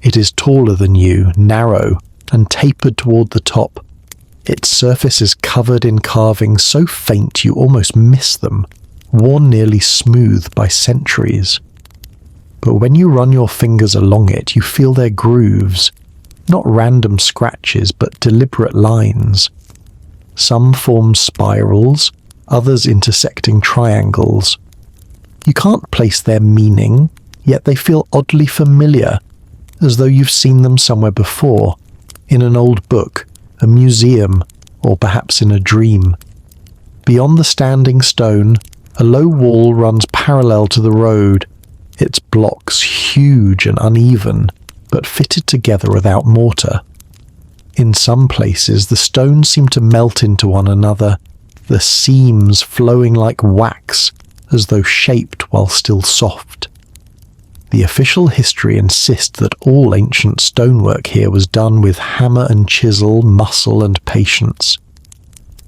It is taller than you, narrow, and tapered toward the top. Its surface is covered in carvings so faint you almost miss them, worn nearly smooth by centuries. But when you run your fingers along it, you feel their grooves, not random scratches, but deliberate lines. Some form spirals, others intersecting triangles. You can't place their meaning, yet they feel oddly familiar, as though you've seen them somewhere before, in an old book, a museum, or perhaps in a dream. Beyond the standing stone, a low wall runs parallel to the road, its blocks huge and uneven, but fitted together without mortar. In some places, the stones seem to melt into one another, the seams flowing like wax, as though shaped while still soft. The official history insists that all ancient stonework here was done with hammer and chisel, muscle and patience.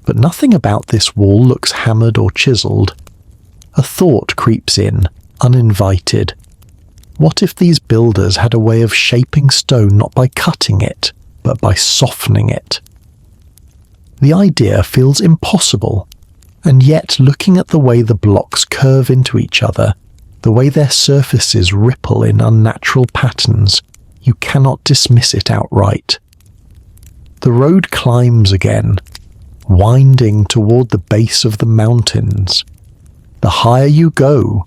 But nothing about this wall looks hammered or chiseled. A thought creeps in, uninvited. What if these builders had a way of shaping stone not by cutting it, but by softening it? The idea feels impossible. And yet, looking at the way the blocks curve into each other, the way their surfaces ripple in unnatural patterns, you cannot dismiss it outright. The road climbs again, winding toward the base of the mountains. The higher you go,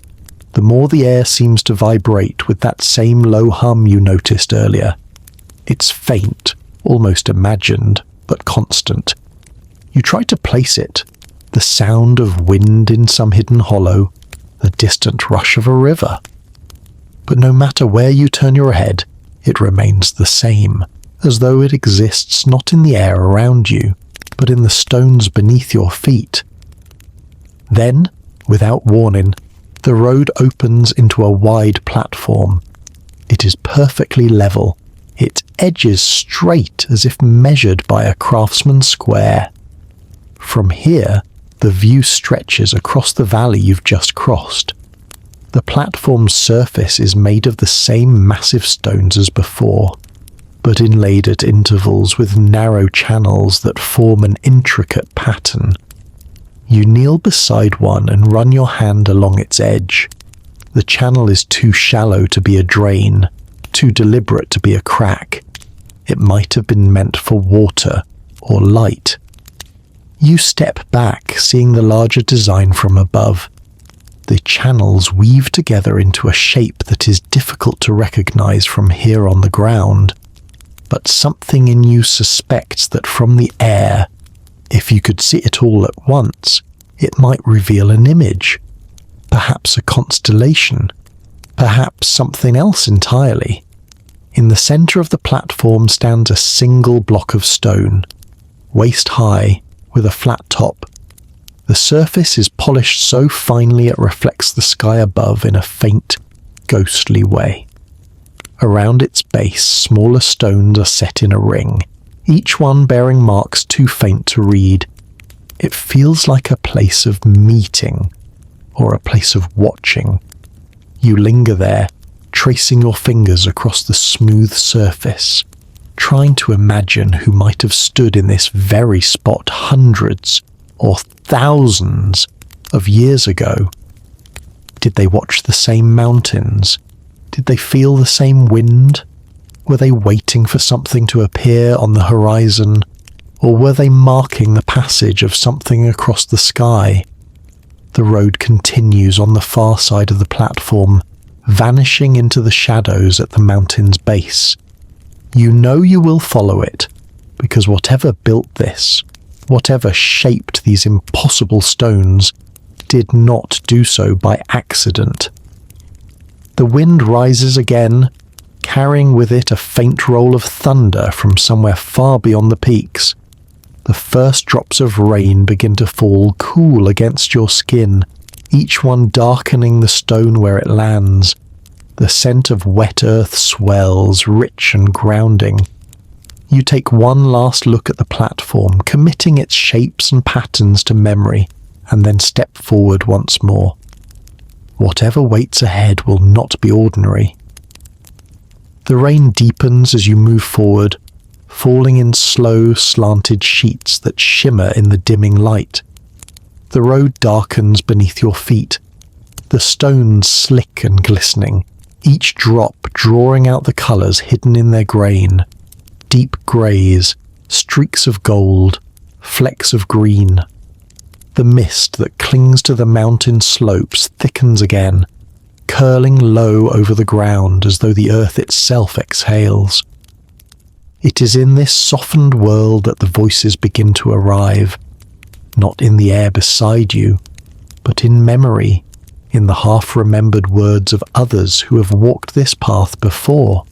the more the air seems to vibrate with that same low hum you noticed earlier. It's faint, almost imagined, but constant. You try to place it, the sound of wind in some hidden hollow, the distant rush of a river. But no matter where you turn your head, it remains the same, as though it exists not in the air around you, but in the stones beneath your feet. Then, without warning, the road opens into a wide platform. It is perfectly level. It edges straight as if measured by a craftsman's square. From here, the view stretches across the valley you've just crossed. The platform's surface is made of the same massive stones as before, but inlaid at intervals with narrow channels that form an intricate pattern. You kneel beside one and run your hand along its edge. The channel is too shallow to be a drain, too deliberate to be a crack. It might have been meant for water or light. You step back, seeing the larger design from above. The channels weave together into a shape that is difficult to recognize from here on the ground. But something in you suspects that from the air, if you could see it all at once, it might reveal an image. Perhaps a constellation. Perhaps something else entirely. In the center of the platform stands a single block of stone, waist high, with a flat top. The surface is polished so finely it reflects the sky above in a faint, ghostly way. Around its base, smaller stones are set in a ring, each one bearing marks too faint to read. It feels like a place of meeting, or a place of watching. You linger there, tracing your fingers across the smooth surface, trying to imagine who might have stood in this very spot hundreds or thousands of years ago. Did they watch the same mountains? Did they feel the same wind? Were they waiting for something to appear on the horizon? Or were they marking the passage of something across the sky? The road continues on the far side of the platform, vanishing into the shadows at the mountain's base. You know you will follow it, because whatever built this, whatever shaped these impossible stones, did not do so by accident. The wind rises again, carrying with it a faint roll of thunder from somewhere far beyond the peaks. The first drops of rain begin to fall cool against your skin, each one darkening the stone where it lands. The scent of wet earth swells, rich and grounding. You take one last look at the platform, committing its shapes and patterns to memory, and then step forward once more. Whatever waits ahead will not be ordinary. The rain deepens as you move forward, falling in slow, slanted sheets that shimmer in the dimming light. The road darkens beneath your feet, the stones slick and glistening, each drop drawing out the colours hidden in their grain. Deep greys, streaks of gold, flecks of green. The mist that clings to the mountain slopes thickens again, curling low over the ground as though the earth itself exhales. It is in this softened world that the voices begin to arrive, not in the air beside you, but in memory, in the half-remembered words of others who have walked this path before.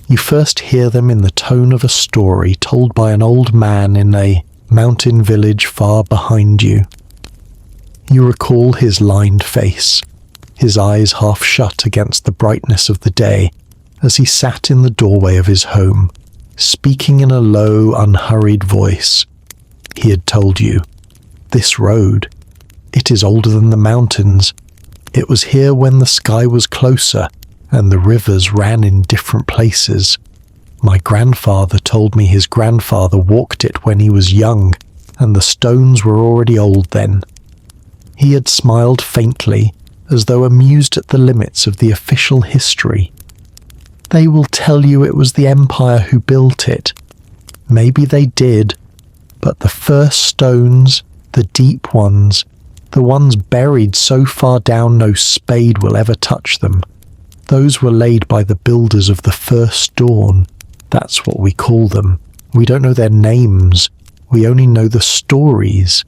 You first hear them in the tone of a story told by an old man in a mountain village far behind you. You recall his lined face, his eyes half shut against the brightness of the day, as he sat in the doorway of his home, speaking in a low, unhurried voice. He had told you, "This road, it is older than the mountains. It was here when the sky was closer and the rivers ran in different places. My grandfather told me his grandfather walked it when he was young, and the stones were already old then. He had smiled faintly, as though amused at the limits of the official history. They will tell you it was the Empire who built it. Maybe they did, but the first stones, the deep ones, the ones buried so far down no spade will ever touch them, those were laid by the builders of the first dawn. That's what we call them. We don't know their names. We only know the stories.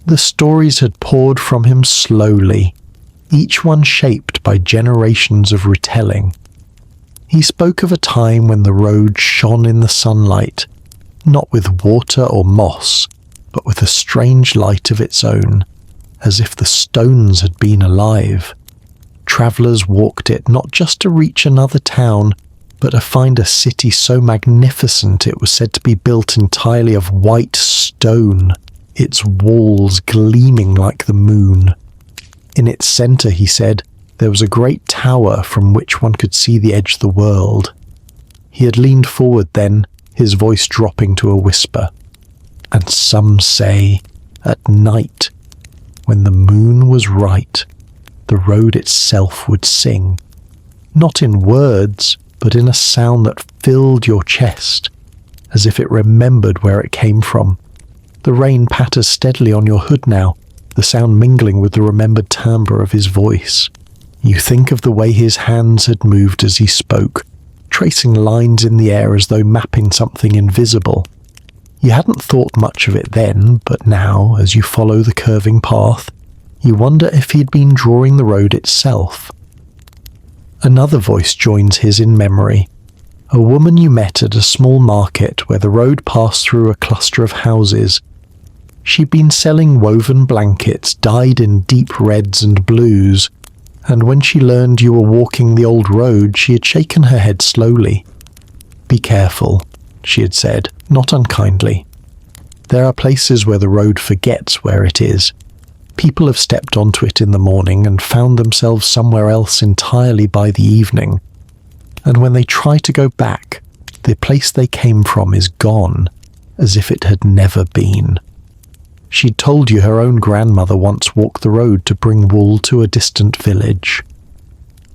The stories had poured from him slowly, each one shaped by generations of retelling. He spoke of a time when the road shone in the sunlight, not with water or moss, but with a strange light of its own, as if the stones had been alive. Travellers walked it not just to reach another town, but to find a city so magnificent it was said to be built entirely of white stone, its walls gleaming like the moon. In its centre, he said, there was a great tower from which one could see the edge of the world. He had leaned forward then, his voice dropping to a whisper. And some say, at night, when the moon was right, the road itself would sing, not in words, but in a sound that filled your chest, as if it remembered where it came from. The rain patters steadily on your hood now, the sound mingling with the remembered timbre of his voice. You think of the way his hands had moved as he spoke, tracing lines in the air as though mapping something invisible. You hadn't thought much of it then, but now, as you follow the curving path, you wonder if he'd been drawing the road itself. Another voice joins his in memory, a woman you met at a small market where the road passed through a cluster of houses. She'd been selling woven blankets dyed in deep reds and blues, and when she learned you were walking the old road, she had shaken her head slowly. "Be careful," she had said, not unkindly. "There are places where the road forgets where it is. People have stepped onto it in the morning and found themselves somewhere else entirely by the evening. And when they try to go back, the place they came from is gone, as if it had never been." She'd told you her own grandmother once walked the road to bring wool to a distant village.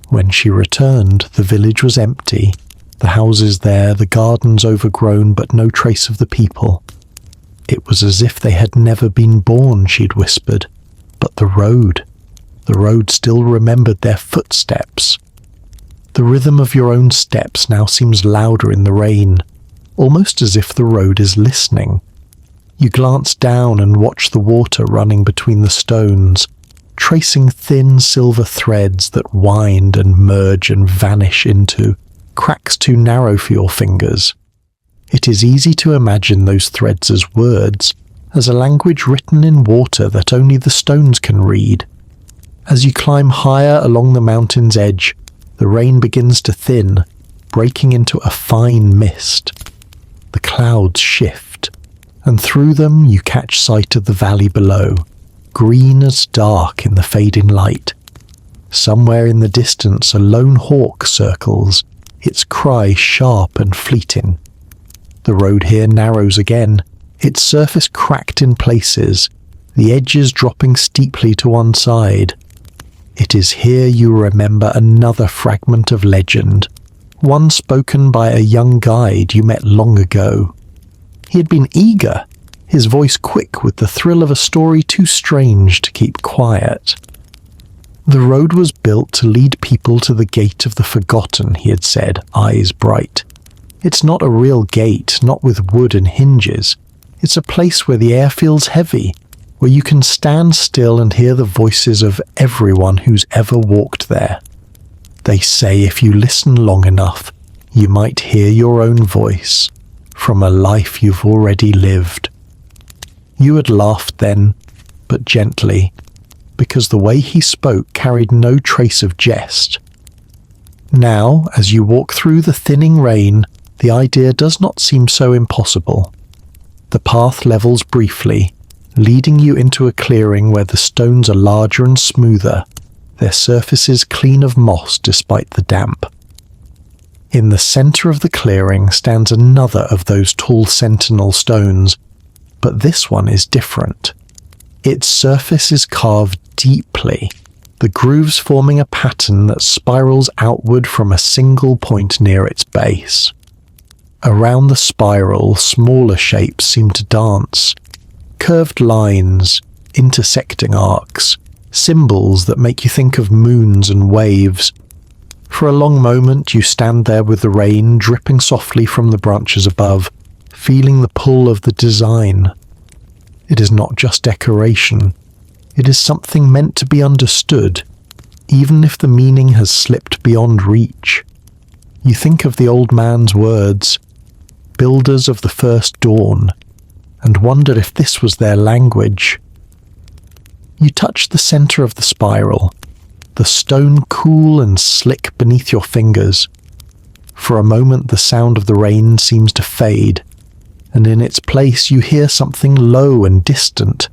When she returned, the village was empty, the houses there, the gardens overgrown, but no trace of the people. It was as if they had never been born, she'd whispered. But the road still remembered their footsteps. The rhythm of your own steps now seems louder in the rain, almost as if the road is listening. You glance down and watch the water running between the stones, tracing thin silver threads that wind and merge and vanish into cracks too narrow for your fingers. It is easy to imagine those threads as words, as a language written in water that only the stones can read. As you climb higher along the mountain's edge, the rain begins to thin, breaking into a fine mist. The clouds shift, and through them you catch sight of the valley below, green as dark in the fading light. Somewhere in the distance a lone hawk circles, its cry sharp and fleeting. The road here narrows again, its surface cracked in places, the edges dropping steeply to one side. It is here you remember another fragment of legend, one spoken by a young guide you met long ago. He had been eager, his voice quick with the thrill of a story too strange to keep quiet. The road was built to lead people to the gate of the forgotten, he had said, eyes bright. It's not a real gate, not with wood and hinges. It's a place where the air feels heavy, where you can stand still and hear the voices of everyone who's ever walked there. They say if you listen long enough, you might hear your own voice from a life you've already lived. You had laughed then, but gently, because the way he spoke carried no trace of jest. Now, as you walk through the thinning rain, the idea does not seem so impossible. The path levels briefly, leading you into a clearing where the stones are larger and smoother, their surfaces clean of moss despite the damp. In the centre of the clearing stands another of those tall sentinel stones, but this one is different. Its surface is carved deeply, the grooves forming a pattern that spirals outward from a single point near its base. Around the spiral, smaller shapes seem to dance. Curved lines, intersecting arcs, symbols that make you think of moons and waves. For a long moment you stand there with the rain dripping softly from the branches above, feeling the pull of the design. It is not just decoration. It is something meant to be understood, even if the meaning has slipped beyond reach. You think of the old man's words, builders of the first dawn, and wondered if this was their language. You touch the center of the spiral, the stone cool and slick beneath your fingers. For a moment the sound of the rain seems to fade, and in its place you hear something low and distant.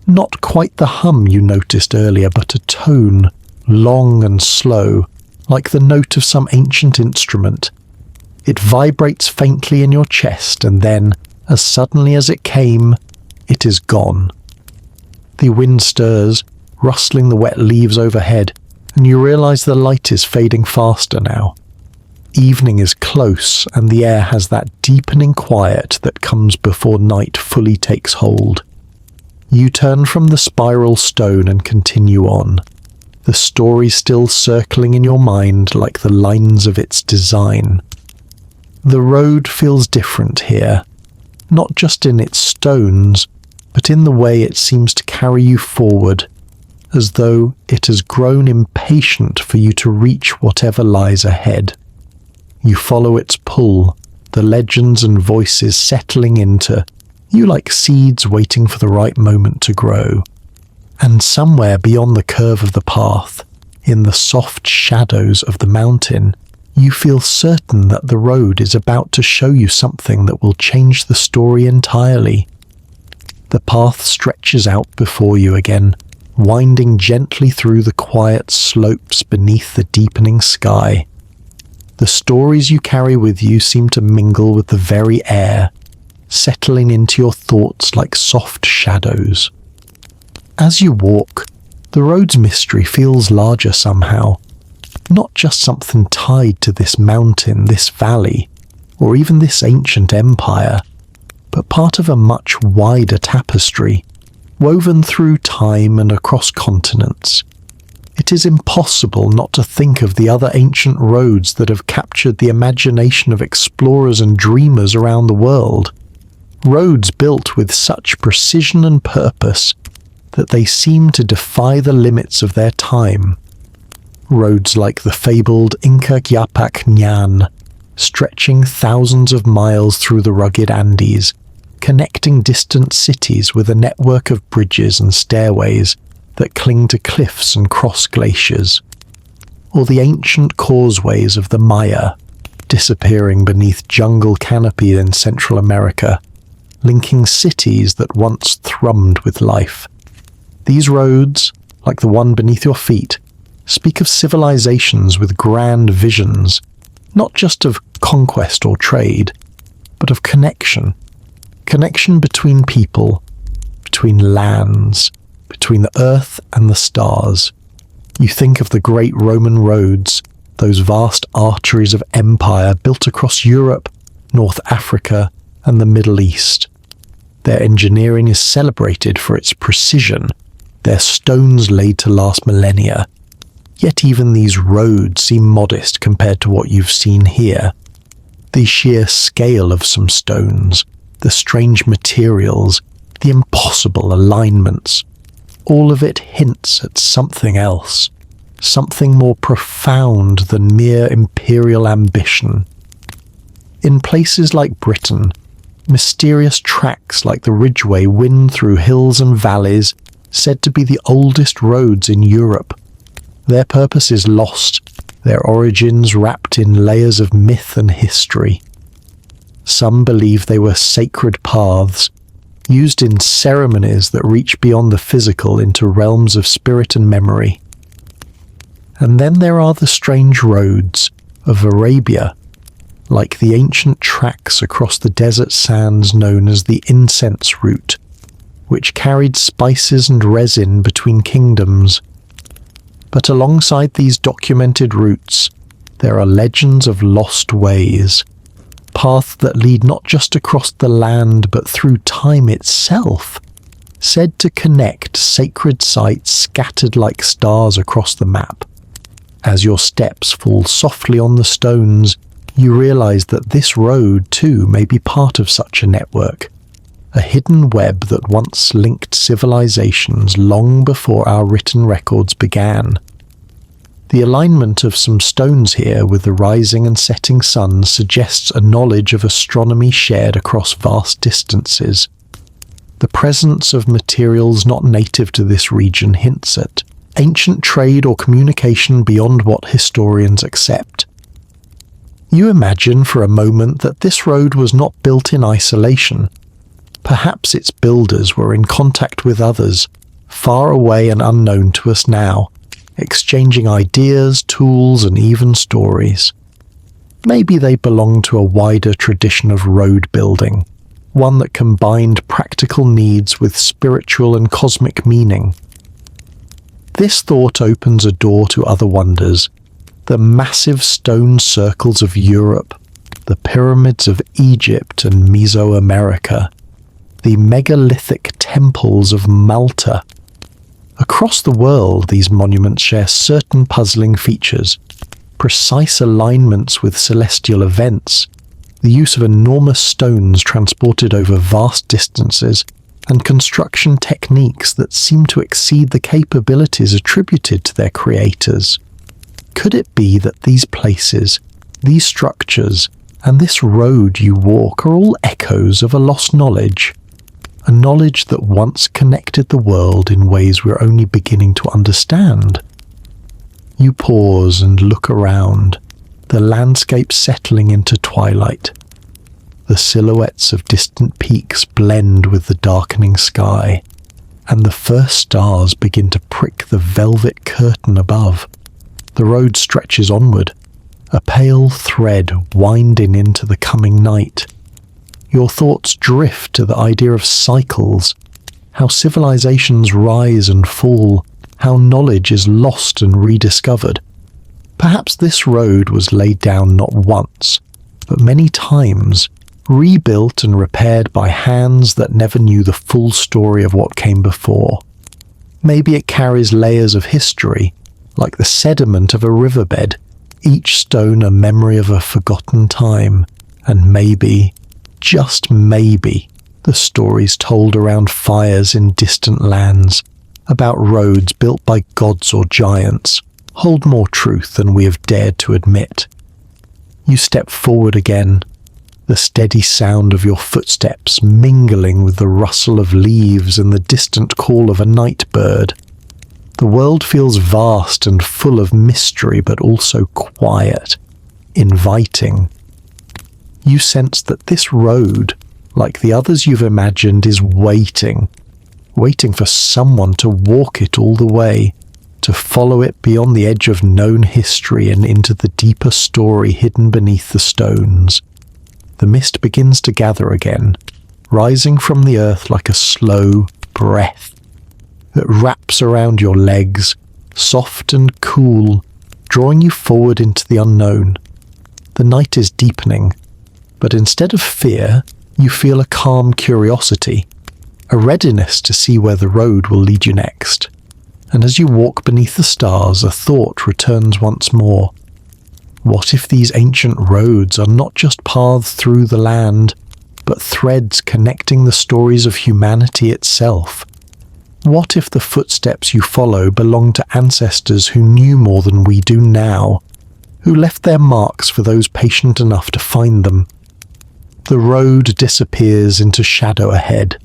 Not quite the hum you noticed earlier, but a tone, long and slow, like the note of some ancient instrument. It vibrates faintly in your chest, and then, as suddenly as it came, it is gone. The wind stirs, rustling the wet leaves overhead, and you realize the light is fading faster now. Evening is close, and the air has that deepening quiet that comes before night fully takes hold. You turn from the spiral stone and continue on, the story still circling in your mind like the lines of its design. The road feels different here, not just in its stones, but in the way it seems to carry you forward, as though it has grown impatient for you to reach whatever lies ahead. You follow its pull, the legends and voices settling into you like seeds waiting for the right moment to grow. And somewhere beyond the curve of the path, in the soft shadows of the mountain, you feel certain that the road is about to show you something that will change the story entirely. The path stretches out before you again, winding gently through the quiet slopes beneath the deepening sky. The stories you carry with you seem to mingle with the very air, settling into your thoughts like soft shadows. As you walk, the road's mystery feels larger somehow, not just something tied to this mountain, this valley, or even this ancient empire, but part of a much wider tapestry, woven through time and across continents. It is impossible not to think of the other ancient roads that have captured the imagination of explorers and dreamers around the world. Roads built with such precision and purpose that they seem to defy the limits of their time. Roads like the fabled Inca Gyapak Nyan, stretching thousands of miles through the rugged Andes, connecting distant cities with a network of bridges and stairways that cling to cliffs and cross glaciers. Or the ancient causeways of the Maya, disappearing beneath jungle canopy in Central America, linking cities that once thrummed with life. These roads, like the one beneath your feet, speak of civilizations with grand visions, not just of conquest or trade, but of connection. Connection between people, between lands, between the earth and the stars. You think of the great Roman roads, those vast arteries of empire built across Europe, North Africa, and the Middle East. Their engineering is celebrated for its precision, their stones laid to last millennia. Yet even these roads seem modest compared to what you've seen here. The sheer scale of some stones, the strange materials, the impossible alignments, all of it hints at something else, something more profound than mere imperial ambition. In places like Britain, mysterious tracks like the Ridgeway wind through hills and valleys, said to be the oldest roads in Europe. Their purpose is lost, their origins wrapped in layers of myth and history. Some believe they were sacred paths, used in ceremonies that reach beyond the physical into realms of spirit and memory. And then there are the strange roads of Arabia, like the ancient tracks across the desert sands known as the incense route. which carried spices and resin between kingdoms. But alongside these documented routes, there are legends of lost ways, paths that lead not just across the land but through time itself, said to connect sacred sites scattered like stars across the map. As your steps fall softly on the stones, you realize that this road too may be part of such a network, a hidden web that once linked civilizations long before our written records began. The alignment of some stones here with the rising and setting suns suggests a knowledge of astronomy shared across vast distances. The presence of materials not native to this region hints at ancient trade or communication beyond what historians accept. You imagine for a moment that this road was not built in isolation. Perhaps its builders were in contact with others, far away and unknown to us now, exchanging ideas, tools, and even stories. Maybe they belonged to a wider tradition of road building, one that combined practical needs with spiritual and cosmic meaning. This thought opens a door to other wonders: the massive stone circles of Europe, the pyramids of Egypt and Mesoamerica, the megalithic temples of Malta. Across the world, these monuments share certain puzzling features: precise alignments with celestial events, the use of enormous stones transported over vast distances, and construction techniques that seem to exceed the capabilities attributed to their creators. Could it be that these places, these structures, and this road you walk are all echoes of a lost knowledge? A knowledge that once connected the world in ways we're only beginning to understand. You pause and look around, the landscape settling into twilight. The silhouettes of distant peaks blend with the darkening sky, and the first stars begin to prick the velvet curtain above. The road stretches onward, a pale thread winding into the coming night. Your thoughts drift to the idea of cycles, how civilizations rise and fall, how knowledge is lost and rediscovered. Perhaps this road was laid down not once, but many times, rebuilt and repaired by hands that never knew the full story of what came before. Maybe it carries layers of history, like the sediment of a riverbed, each stone a memory of a forgotten time, and maybe, just maybe, the stories told around fires in distant lands, about roads built by gods or giants, hold more truth than we have dared to admit. You step forward again, the steady sound of your footsteps mingling with the rustle of leaves and the distant call of a night bird. The world feels vast and full of mystery, but also quiet, inviting. You sense that this road, like the others you've imagined, is waiting for someone to walk it all the way, to follow it beyond the edge of known history and into the deeper story hidden beneath the stones. The mist begins to gather again, rising from the earth like a slow breath that wraps around your legs, soft and cool, drawing you forward into the unknown. The night is deepening, but instead of fear, you feel a calm curiosity, a readiness to see where the road will lead you next. And as you walk beneath the stars, a thought returns once more. What if these ancient roads are not just paths through the land, but threads connecting the stories of humanity itself? What if the footsteps you follow belong to ancestors who knew more than we do now, who left their marks for those patient enough to find them? The road disappears into shadow ahead,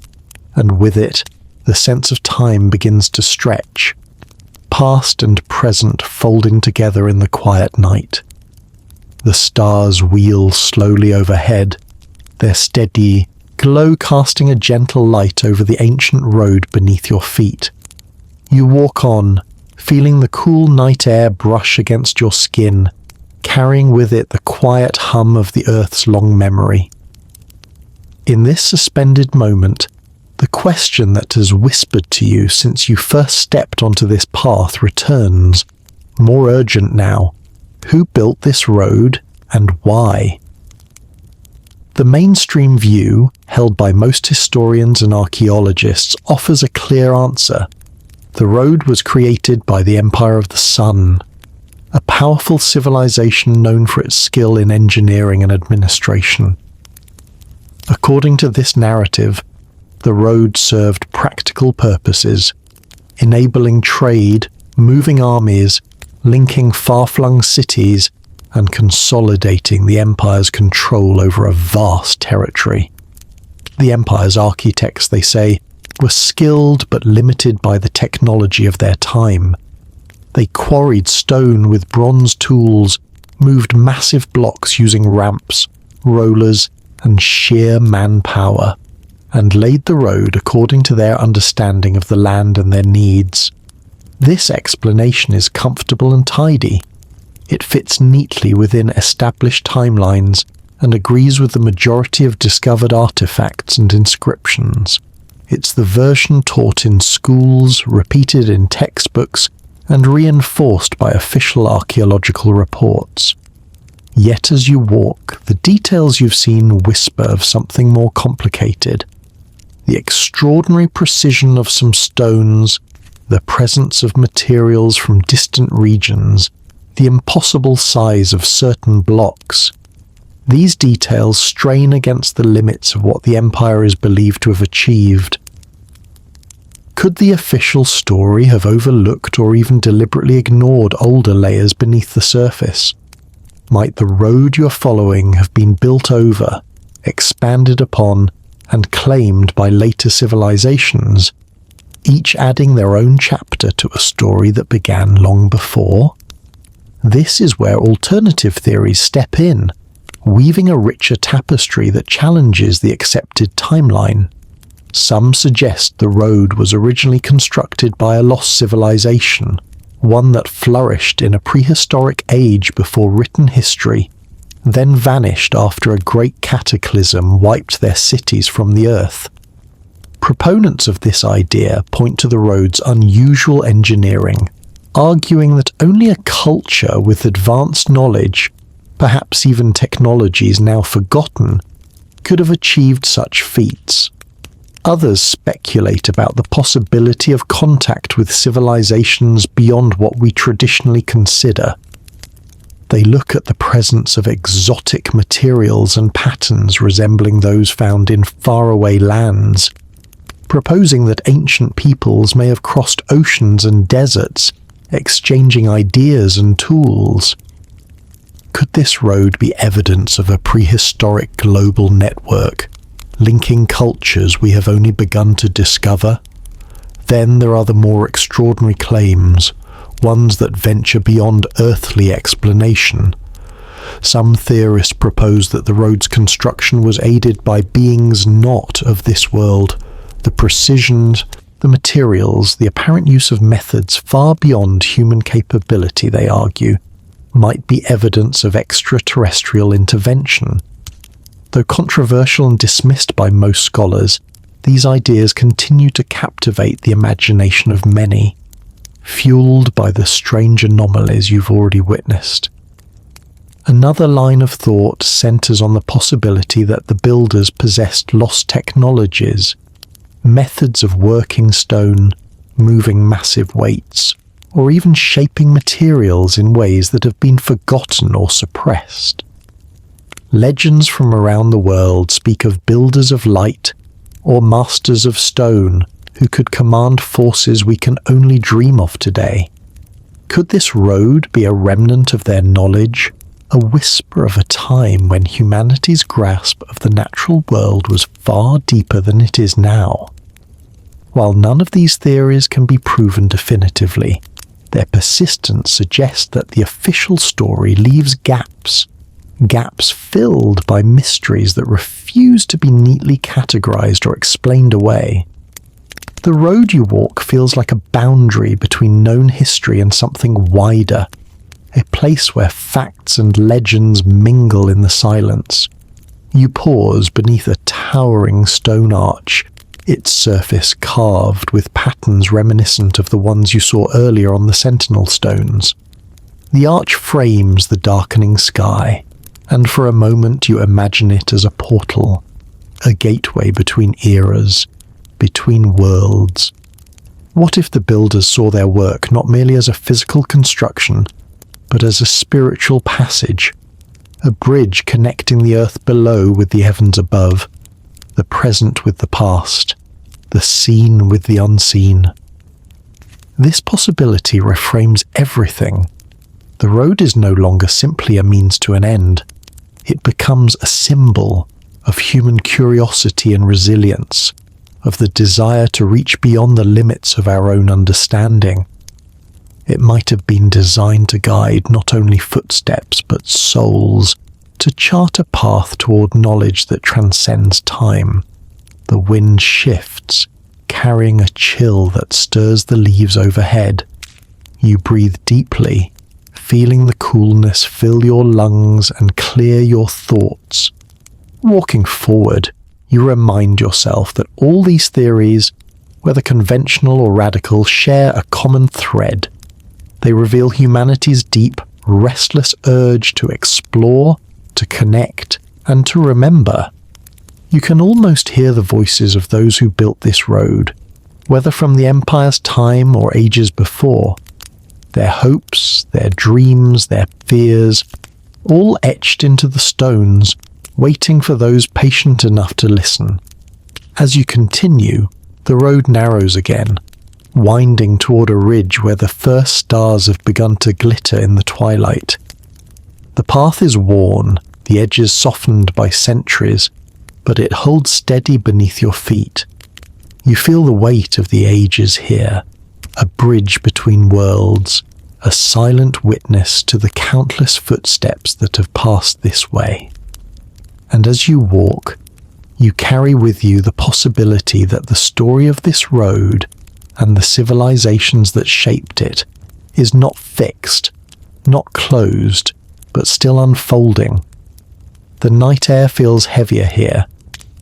and with it, the sense of time begins to stretch, past and present folding together in the quiet night. The stars wheel slowly overhead, their steady glow casting a gentle light over the ancient road beneath your feet. You walk on, feeling the cool night air brush against your skin, carrying with it the quiet hum of the earth's long memory. In this suspended moment, The question that has whispered to you since you first stepped onto this path returns, more urgent now. Who built this road and why? The mainstream view, held by most historians and archaeologists, offers a clear answer. The road was created by the Empire of the Sun, a powerful civilization known for its skill in engineering and administration. According to this narrative, the road served practical purposes, enabling trade, moving armies, linking far-flung cities, and consolidating the empire's control over a vast territory. The empire's architects, they say, were skilled but limited by the technology of their time. They quarried stone with bronze tools, moved massive blocks using ramps, rollers, and sheer manpower, and laid the road according to their understanding of the land and their needs. This explanation is comfortable and tidy. It fits neatly within established timelines and agrees with the majority of discovered artifacts and inscriptions. It's the version taught in schools, repeated in textbooks, and reinforced by official archaeological reports. Yet as you walk, the details you've seen whisper of something more complicated. The extraordinary precision of some stones, the presence of materials from distant regions, the impossible size of certain blocks. These details strain against the limits of what the Empire is believed to have achieved. Could the official story have overlooked or even deliberately ignored older layers beneath the surface? Might the road you're following have been built over, expanded upon, and claimed by later civilizations, each adding their own chapter to a story that began long before? This is where alternative theories step in, weaving a richer tapestry that challenges the accepted timeline. Some suggest the road was originally constructed by a lost civilization, one that flourished in a prehistoric age before written history, then vanished after a great cataclysm wiped their cities from the earth. Proponents of this idea point to the road's unusual engineering, arguing that only a culture with advanced knowledge, perhaps even technologies now forgotten, could have achieved such feats. Others speculate about the possibility of contact with civilizations beyond what we traditionally consider. They look at the presence of exotic materials and patterns resembling those found in faraway lands, proposing that ancient peoples may have crossed oceans and deserts, exchanging ideas and tools. Could this road be evidence of a prehistoric global network, linking cultures we have only begun to discover? Then there are the more extraordinary claims, ones that venture beyond earthly explanation. Some theorists propose that the road's construction was aided by beings not of this world. The precision, the materials, the apparent use of methods far beyond human capability, they argue, might be evidence of extraterrestrial intervention. Though controversial and dismissed by most scholars, these ideas continue to captivate the imagination of many, fueled by the strange anomalies you've already witnessed. Another line of thought centers on the possibility that the builders possessed lost technologies, methods of working stone, moving massive weights, or even shaping materials in ways that have been forgotten or suppressed. Legends from around the world speak of builders of light or masters of stone who could command forces we can only dream of today. Could this road be a remnant of their knowledge, a whisper of a time when humanity's grasp of the natural world was far deeper than it is now? While none of these theories can be proven definitively, their persistence suggests that the official story leaves gaps filled by mysteries that refuse to be neatly categorized or explained away. The road you walk feels like a boundary between known history and something wider, a place where facts and legends mingle in the silence. You pause beneath a towering stone arch, its surface carved with patterns reminiscent of the ones you saw earlier on the sentinel stones. The arch frames the darkening sky, and for a moment you imagine it as a portal, a gateway between eras, between worlds. What if the builders saw their work not merely as a physical construction, but as a spiritual passage, a bridge connecting the earth below with the heavens above, the present with the past, the seen with the unseen? This possibility reframes everything. The road is no longer simply a means to an end. It becomes a symbol of human curiosity and resilience, of the desire to reach beyond the limits of our own understanding. It might have been designed to guide not only footsteps but souls, to chart a path toward knowledge that transcends time. The wind shifts, carrying a chill that stirs the leaves overhead. You breathe deeply, feeling the coolness fill your lungs and clear your thoughts. Walking forward, you remind yourself that all these theories, whether conventional or radical, share a common thread. They reveal humanity's deep, restless urge to explore, to connect, and to remember. You can almost hear the voices of those who built this road, whether from the empire's time or ages before. Their hopes, their dreams, their fears, all etched into the stones, waiting for those patient enough to listen. As you continue, the road narrows again, winding toward a ridge where the first stars have begun to glitter in the twilight. The path is worn, the edges softened by centuries, but it holds steady beneath your feet. You feel the weight of the ages here, a bridge between worlds, a silent witness to the countless footsteps that have passed this way. And as you walk, you carry with you the possibility that the story of this road and the civilizations that shaped it is not fixed, not closed, but still unfolding. The night air feels heavier here,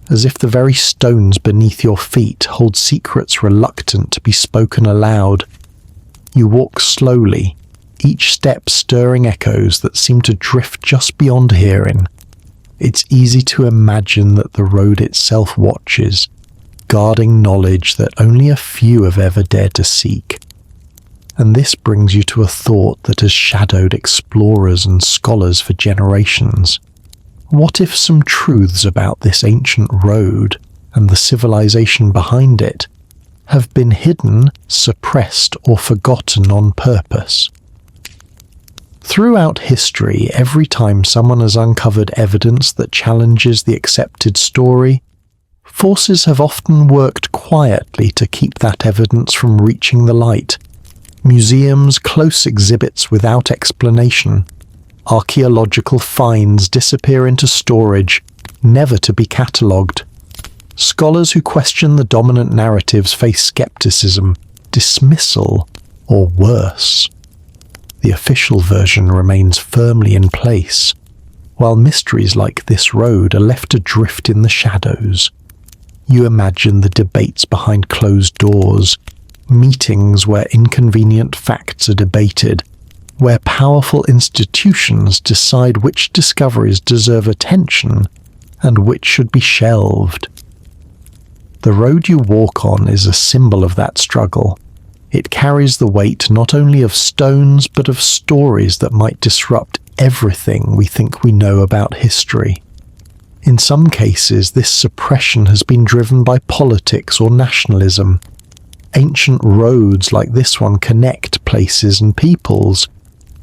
as if the very stones beneath your feet hold secrets reluctant to be spoken aloud. You walk slowly, each step stirring echoes that seem to drift just beyond hearing. It's easy to imagine that the road itself watches, guarding knowledge that only a few have ever dared to seek. And this brings you to a thought that has shadowed explorers and scholars for generations. What if some truths about this ancient road and the civilization behind it have been hidden, suppressed, or forgotten on purpose? Throughout history, every time someone has uncovered evidence that challenges the accepted story, forces have often worked quietly to keep that evidence from reaching the light. Museums close exhibits without explanation. Archaeological finds disappear into storage, never to be catalogued. Scholars who question the dominant narratives face skepticism, dismissal, or worse. The official version remains firmly in place, while mysteries like this road are left adrift in the shadows. You imagine the debates behind closed doors, meetings where inconvenient facts are debated, where powerful institutions decide which discoveries deserve attention and which should be shelved. The road you walk on is a symbol of that struggle. It carries the weight not only of stones but of stories that might disrupt everything we think we know about history. In some cases, this suppression has been driven by politics or nationalism. Ancient roads like this one connect places and peoples,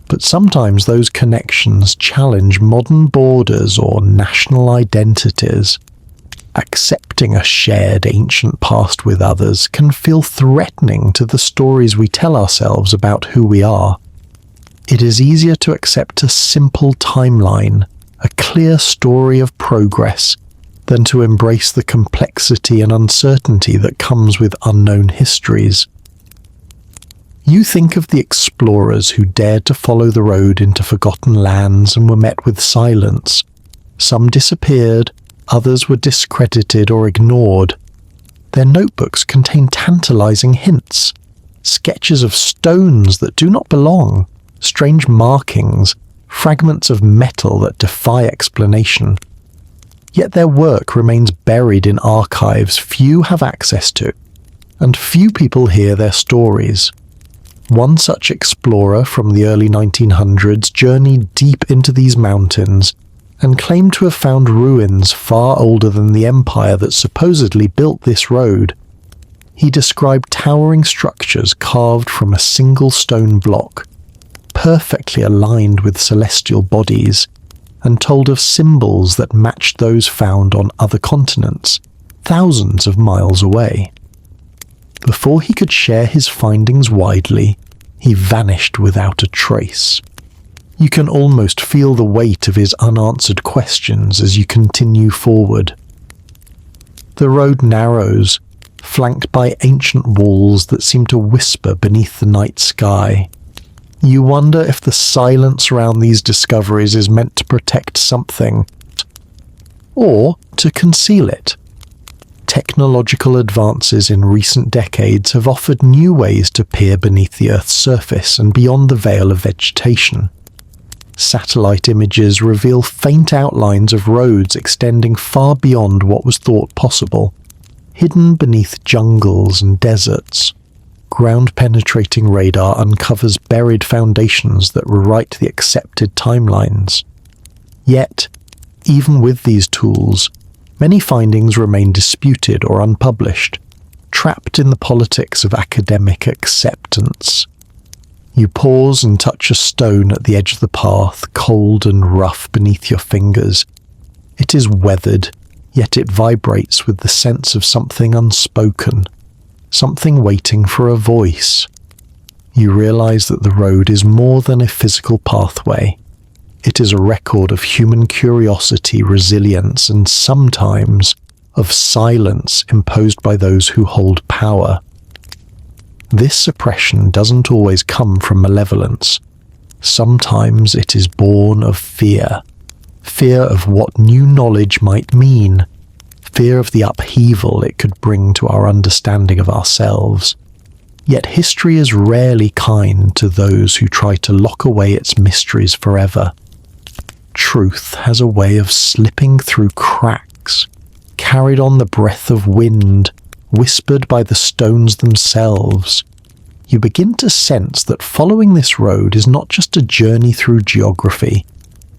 but sometimes those connections challenge modern borders or national identities. Accepting a shared ancient past with others can feel threatening to the stories we tell ourselves about who we are. It is easier to accept a simple timeline, a clear story of progress, than to embrace the complexity and uncertainty that comes with unknown histories. You think of the explorers who dared to follow the road into forgotten lands and were met with silence. Some disappeared, others were discredited or ignored. Their notebooks contain tantalizing hints, sketches of stones that do not belong, strange markings, fragments of metal that defy explanation. Yet their work remains buried in archives few have access to, and few people hear their stories. One such explorer from the early 1900s journeyed deep into these mountains and claimed to have found ruins far older than the empire that supposedly built this road. He described towering structures carved from a single stone block, perfectly aligned with celestial bodies, and told of symbols that matched those found on other continents, thousands of miles away. Before he could share his findings widely, he vanished without a trace. You can almost feel the weight of his unanswered questions as you continue forward. The road narrows, flanked by ancient walls that seem to whisper beneath the night sky. You wonder if the silence around these discoveries is meant to protect something, or to conceal it. Technological advances in recent decades have offered new ways to peer beneath the Earth's surface and beyond the veil of vegetation. Satellite images reveal faint outlines of roads extending far beyond what was thought possible, hidden beneath jungles and deserts. Ground-penetrating radar uncovers buried foundations that rewrite the accepted timelines. Yet, even with these tools, many findings remain disputed or unpublished, trapped in the politics of academic acceptance. You pause and touch a stone at the edge of the path, cold and rough beneath your fingers. It is weathered, yet it vibrates with the sense of something unspoken, something waiting for a voice. You realize that the road is more than a physical pathway. It is a record of human curiosity, resilience, and sometimes of silence imposed by those who hold power. This suppression doesn't always come from malevolence. Sometimes it is born of fear. Fear of what new knowledge might mean. Fear of the upheaval it could bring to our understanding of ourselves. Yet history is rarely kind to those who try to lock away its mysteries forever. Truth has a way of slipping through cracks, carried on the breath of wind, whispered by the stones themselves. You begin to sense that following this road is not just a journey through geography,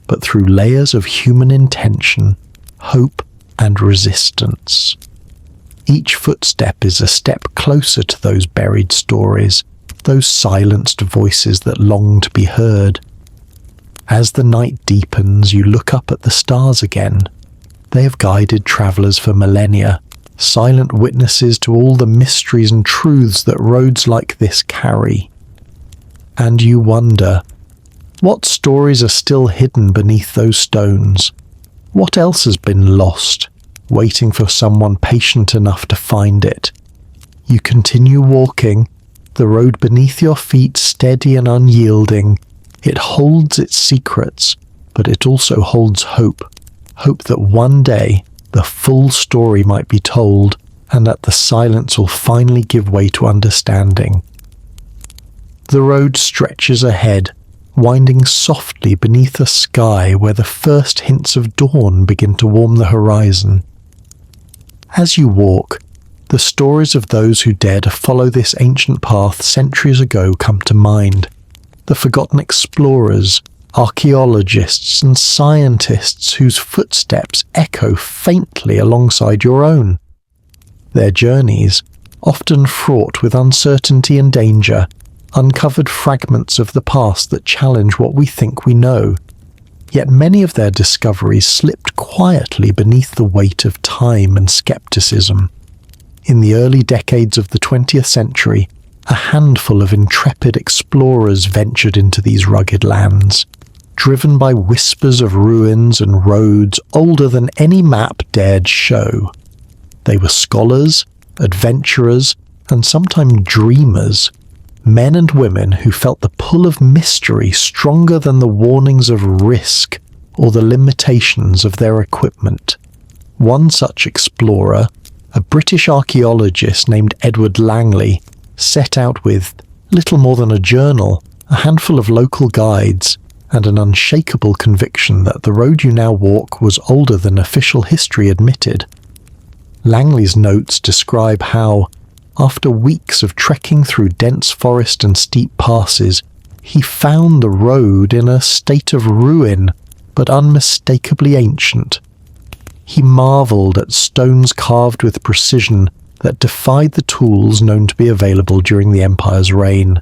but through layers of human intention, hope, and resistance. Each footstep is a step closer to those buried stories, those silenced voices that long to be heard. As the night deepens, you look up at the stars again. They have guided travelers for millennia, silent witnesses to all the mysteries and truths that roads like this carry. And you wonder, what stories are still hidden beneath those stones? What else has been lost, waiting for someone patient enough to find it? You continue walking, the road beneath your feet steady and unyielding. It holds its secrets, but it also holds hope. Hope that one day the full story might be told, and that the silence will finally give way to understanding. The road stretches ahead, winding softly beneath a sky where the first hints of dawn begin to warm the horizon. As you walk, the stories of those who dared to follow this ancient path centuries ago come to mind. The forgotten explorers, archaeologists, and scientists whose footsteps echo faintly alongside your own. Their journeys, often fraught with uncertainty and danger, uncovered fragments of the past that challenge what we think we know. Yet many of their discoveries slipped quietly beneath the weight of time and skepticism. In the early decades of the 20th century, a handful of intrepid explorers ventured into these rugged lands, driven by whispers of ruins and roads older than any map dared show. They were scholars, adventurers, and sometimes dreamers, men and women who felt the pull of mystery stronger than the warnings of risk or the limitations of their equipment. One such explorer, a British archaeologist named Edward Langley set out with little more than a journal, a handful of local guides, and an unshakable conviction that the road you now walk was older than official history admitted. Langley's notes describe how, after weeks of trekking through dense forest and steep passes, he found the road in a state of ruin, but unmistakably ancient. He marvelled at stones carved with precision that defied the tools known to be available during the Empire's reign.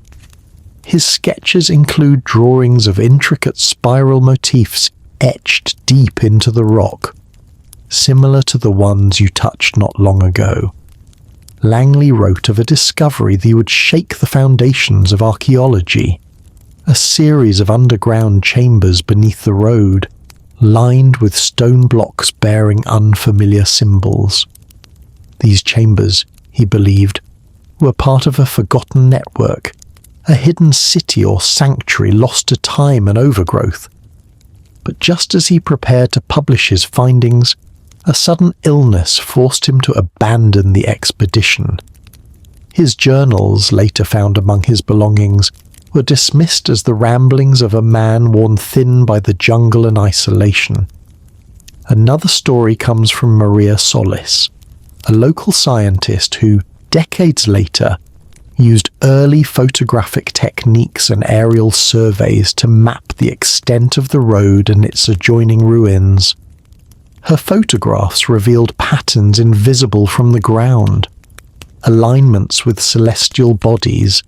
His sketches include drawings of intricate spiral motifs etched deep into the rock, similar to the ones you touched not long ago. Langley wrote of a discovery that would shake the foundations of archaeology, a series of underground chambers beneath the road, lined with stone blocks bearing unfamiliar symbols. These chambers, he believed, were part of a forgotten network, a hidden city or sanctuary lost to time and overgrowth. But just as he prepared to publish his findings, a sudden illness forced him to abandon the expedition. His journals, later found among his belongings, were dismissed as the ramblings of a man worn thin by the jungle and isolation. Another story comes from Maria Solis, a local scientist who, decades later, used early photographic techniques and aerial surveys to map the extent of the road and its adjoining ruins. Her photographs revealed patterns invisible from the ground, alignments with celestial bodies,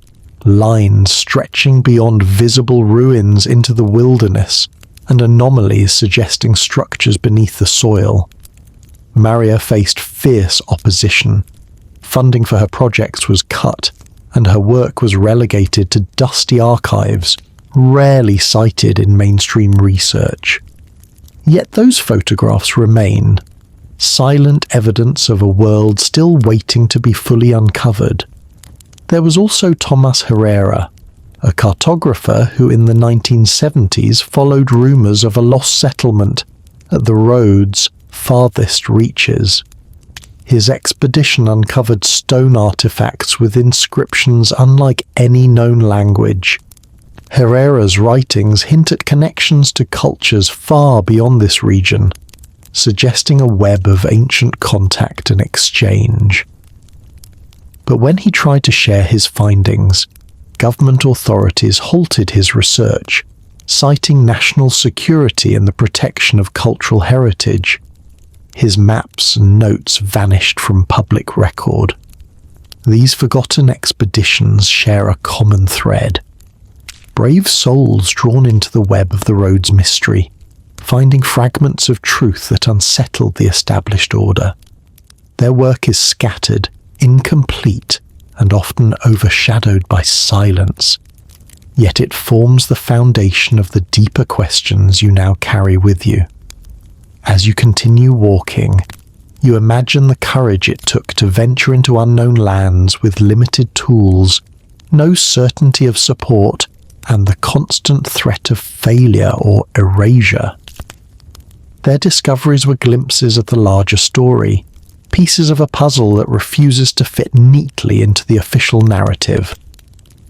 lines stretching beyond visible ruins into the wilderness, and anomalies suggesting structures beneath the soil. Maria faced fierce opposition. Funding for her projects was cut, and her work was relegated to dusty archives, rarely cited in mainstream research. Yet those photographs remain, silent evidence of a world still waiting to be fully uncovered. There was also Tomas Herrera, a cartographer who in the 1970s followed rumours of a lost settlement at the road's farthest reaches. His expedition uncovered stone artifacts with inscriptions unlike any known language. Herrera's writings hint at connections to cultures far beyond this region, suggesting a web of ancient contact and exchange. But when he tried to share his findings, government authorities halted his research, citing national security and the protection of cultural heritage. His maps and notes vanished from public record. These forgotten expeditions share a common thread. Brave souls drawn into the web of the road's mystery, finding fragments of truth that unsettled the established order. Their work is scattered, incomplete, and often overshadowed by silence. Yet it forms the foundation of the deeper questions you now carry with you. As you continue walking, you imagine the courage it took to venture into unknown lands with limited tools, no certainty of support, and the constant threat of failure or erasure. Their discoveries were glimpses of the larger story, pieces of a puzzle that refuses to fit neatly into the official narrative.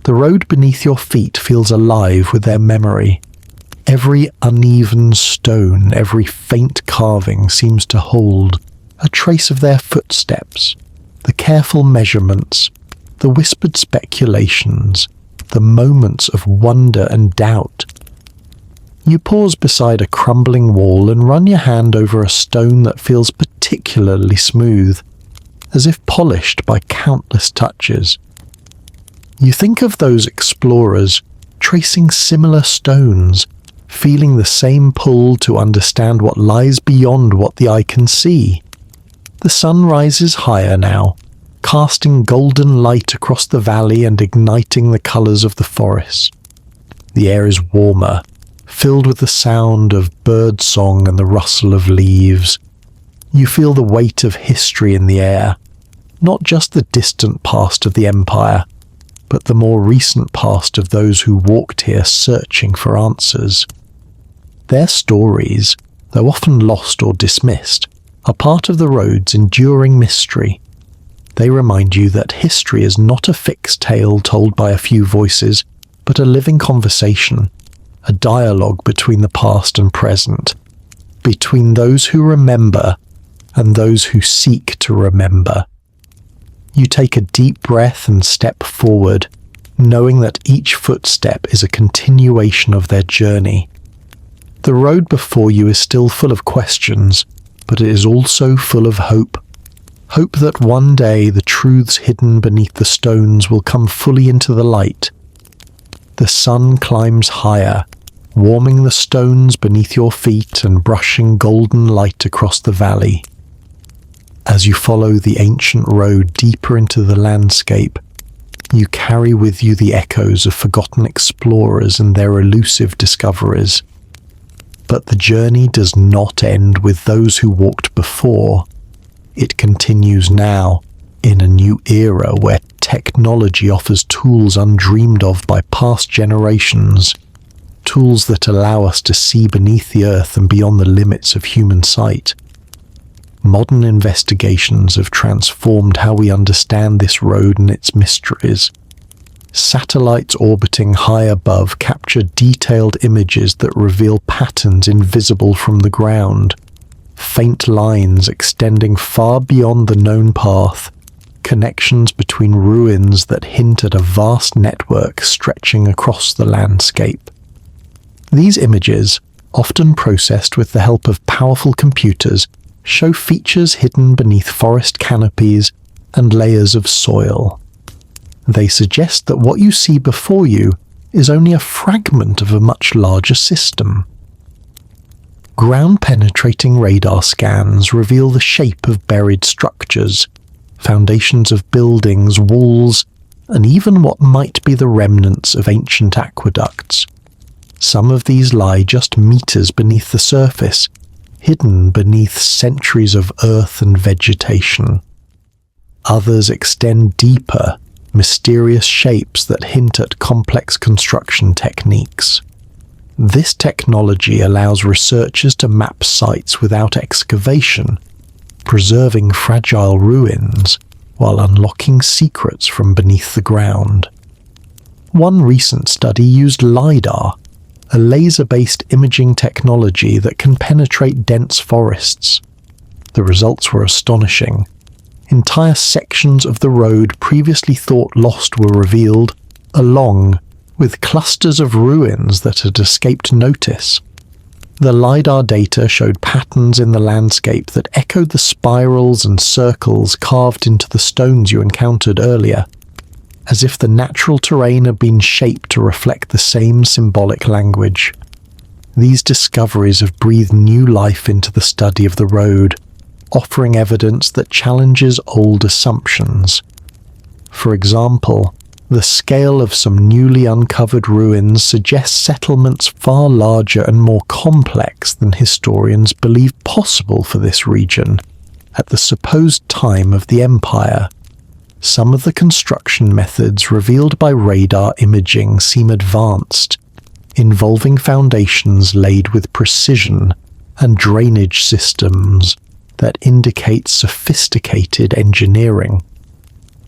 The road beneath your feet feels alive with their memory. Every uneven stone, every faint carving seems to hold a trace of their footsteps, the careful measurements, the whispered speculations, the moments of wonder and doubt. You pause beside a crumbling wall and run your hand over a stone that feels particularly smooth, as if polished by countless touches. You think of those explorers tracing similar stones, feeling the same pull to understand what lies beyond what the eye can see. The sun rises higher now, casting golden light across the valley and igniting the colours of the forest. The air is warmer, filled with the sound of bird song and the rustle of leaves. You feel the weight of history in the air, not just the distant past of the Empire, but the more recent past of those who walked here searching for answers. Their stories, though often lost or dismissed, are part of the road's enduring mystery, They remind you that history is not a fixed tale told by a few voices, but a living conversation, a dialogue between the past and present, between those who remember and those who seek to remember. You take a deep breath and step forward, knowing that each footstep is a continuation of their journey. The road before you is still full of questions, but it is also full of hope. Hope that one day the truths hidden beneath the stones will come fully into the light. The sun climbs higher, warming the stones beneath your feet and brushing golden light across the valley. As you follow the ancient road deeper into the landscape, you carry with you the echoes of forgotten explorers and their elusive discoveries. But the journey does not end with those who walked before. It continues now, in a new era where technology offers tools undreamed of by past generations, tools that allow us to see beneath the earth and beyond the limits of human sight. Modern investigations have transformed how we understand this road and its mysteries. Satellites orbiting high above capture detailed images that reveal patterns invisible from the ground, faint lines extending far beyond the known path, connections between ruins that hint at a vast network stretching across the landscape. These images, often processed with the help of powerful computers, show features hidden beneath forest canopies and layers of soil. They suggest that what you see before you is only a fragment of a much larger system. Ground-penetrating radar scans reveal the shape of buried structures, foundations of buildings, walls, and even what might be the remnants of ancient aqueducts. Some of these lie just meters beneath the surface, hidden beneath centuries of earth and vegetation. Others extend deeper, mysterious shapes that hint at complex construction techniques. This technology allows researchers to map sites without excavation, preserving fragile ruins while unlocking secrets from beneath the ground. One recent study used LiDAR, a laser-based imaging technology that can penetrate dense forests. The results were astonishing. Entire sections of the road previously thought lost were revealed, along with clusters of ruins that had escaped notice. The LiDAR data showed patterns in the landscape that echoed the spirals and circles carved into the stones you encountered earlier, as if the natural terrain had been shaped to reflect the same symbolic language. These discoveries have breathed new life into the study of the road, offering evidence that challenges old assumptions. For example, the scale of some newly uncovered ruins suggests settlements far larger and more complex than historians believed possible for this region at the supposed time of the Empire. Some of the construction methods revealed by radar imaging seem advanced, involving foundations laid with precision and drainage systems that indicate sophisticated engineering.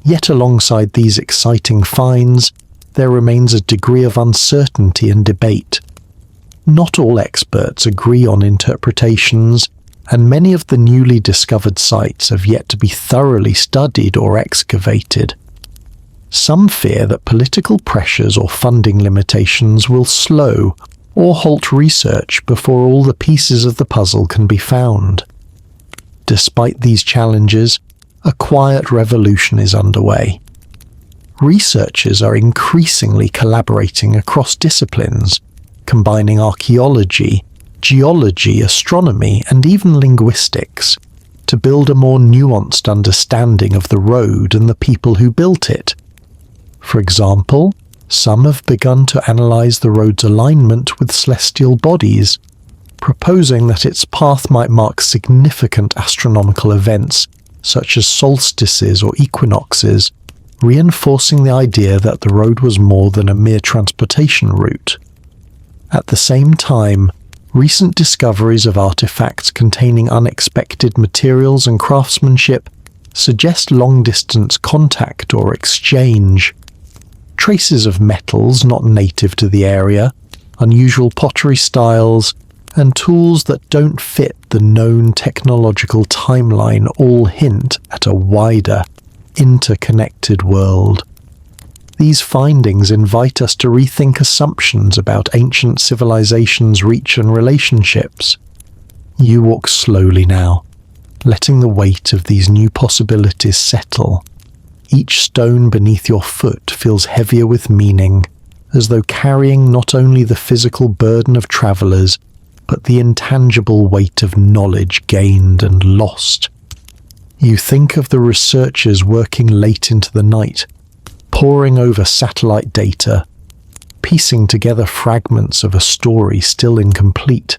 Yet alongside these exciting finds, there remains a degree of uncertainty and debate. Not all experts agree on interpretations, and many of the newly discovered sites have yet to be thoroughly studied or excavated. Some fear that political pressures or funding limitations will slow or halt research before all the pieces of the puzzle can be found. Despite these challenges, a quiet revolution is underway. Researchers are increasingly collaborating across disciplines, combining archaeology, geology, astronomy, and even linguistics to build a more nuanced understanding of the road and the people who built it. For example, some have begun to analyze the road's alignment with celestial bodies, proposing that its path might mark significant astronomical events such as solstices or equinoxes, reinforcing the idea that the road was more than a mere transportation route. At the same time, recent discoveries of artifacts containing unexpected materials and craftsmanship suggest long-distance contact or exchange. Traces of metals not native to the area, unusual pottery styles, and tools that don't fit the known technological timeline all hint at a wider, interconnected world. These findings invite us to rethink assumptions about ancient civilizations' reach and relationships. You walk slowly now, letting the weight of these new possibilities settle. Each stone beneath your foot feels heavier with meaning, as though carrying not only the physical burden of travelers, but the intangible weight of knowledge gained and lost. You think of the researchers working late into the night, poring over satellite data, piecing together fragments of a story still incomplete.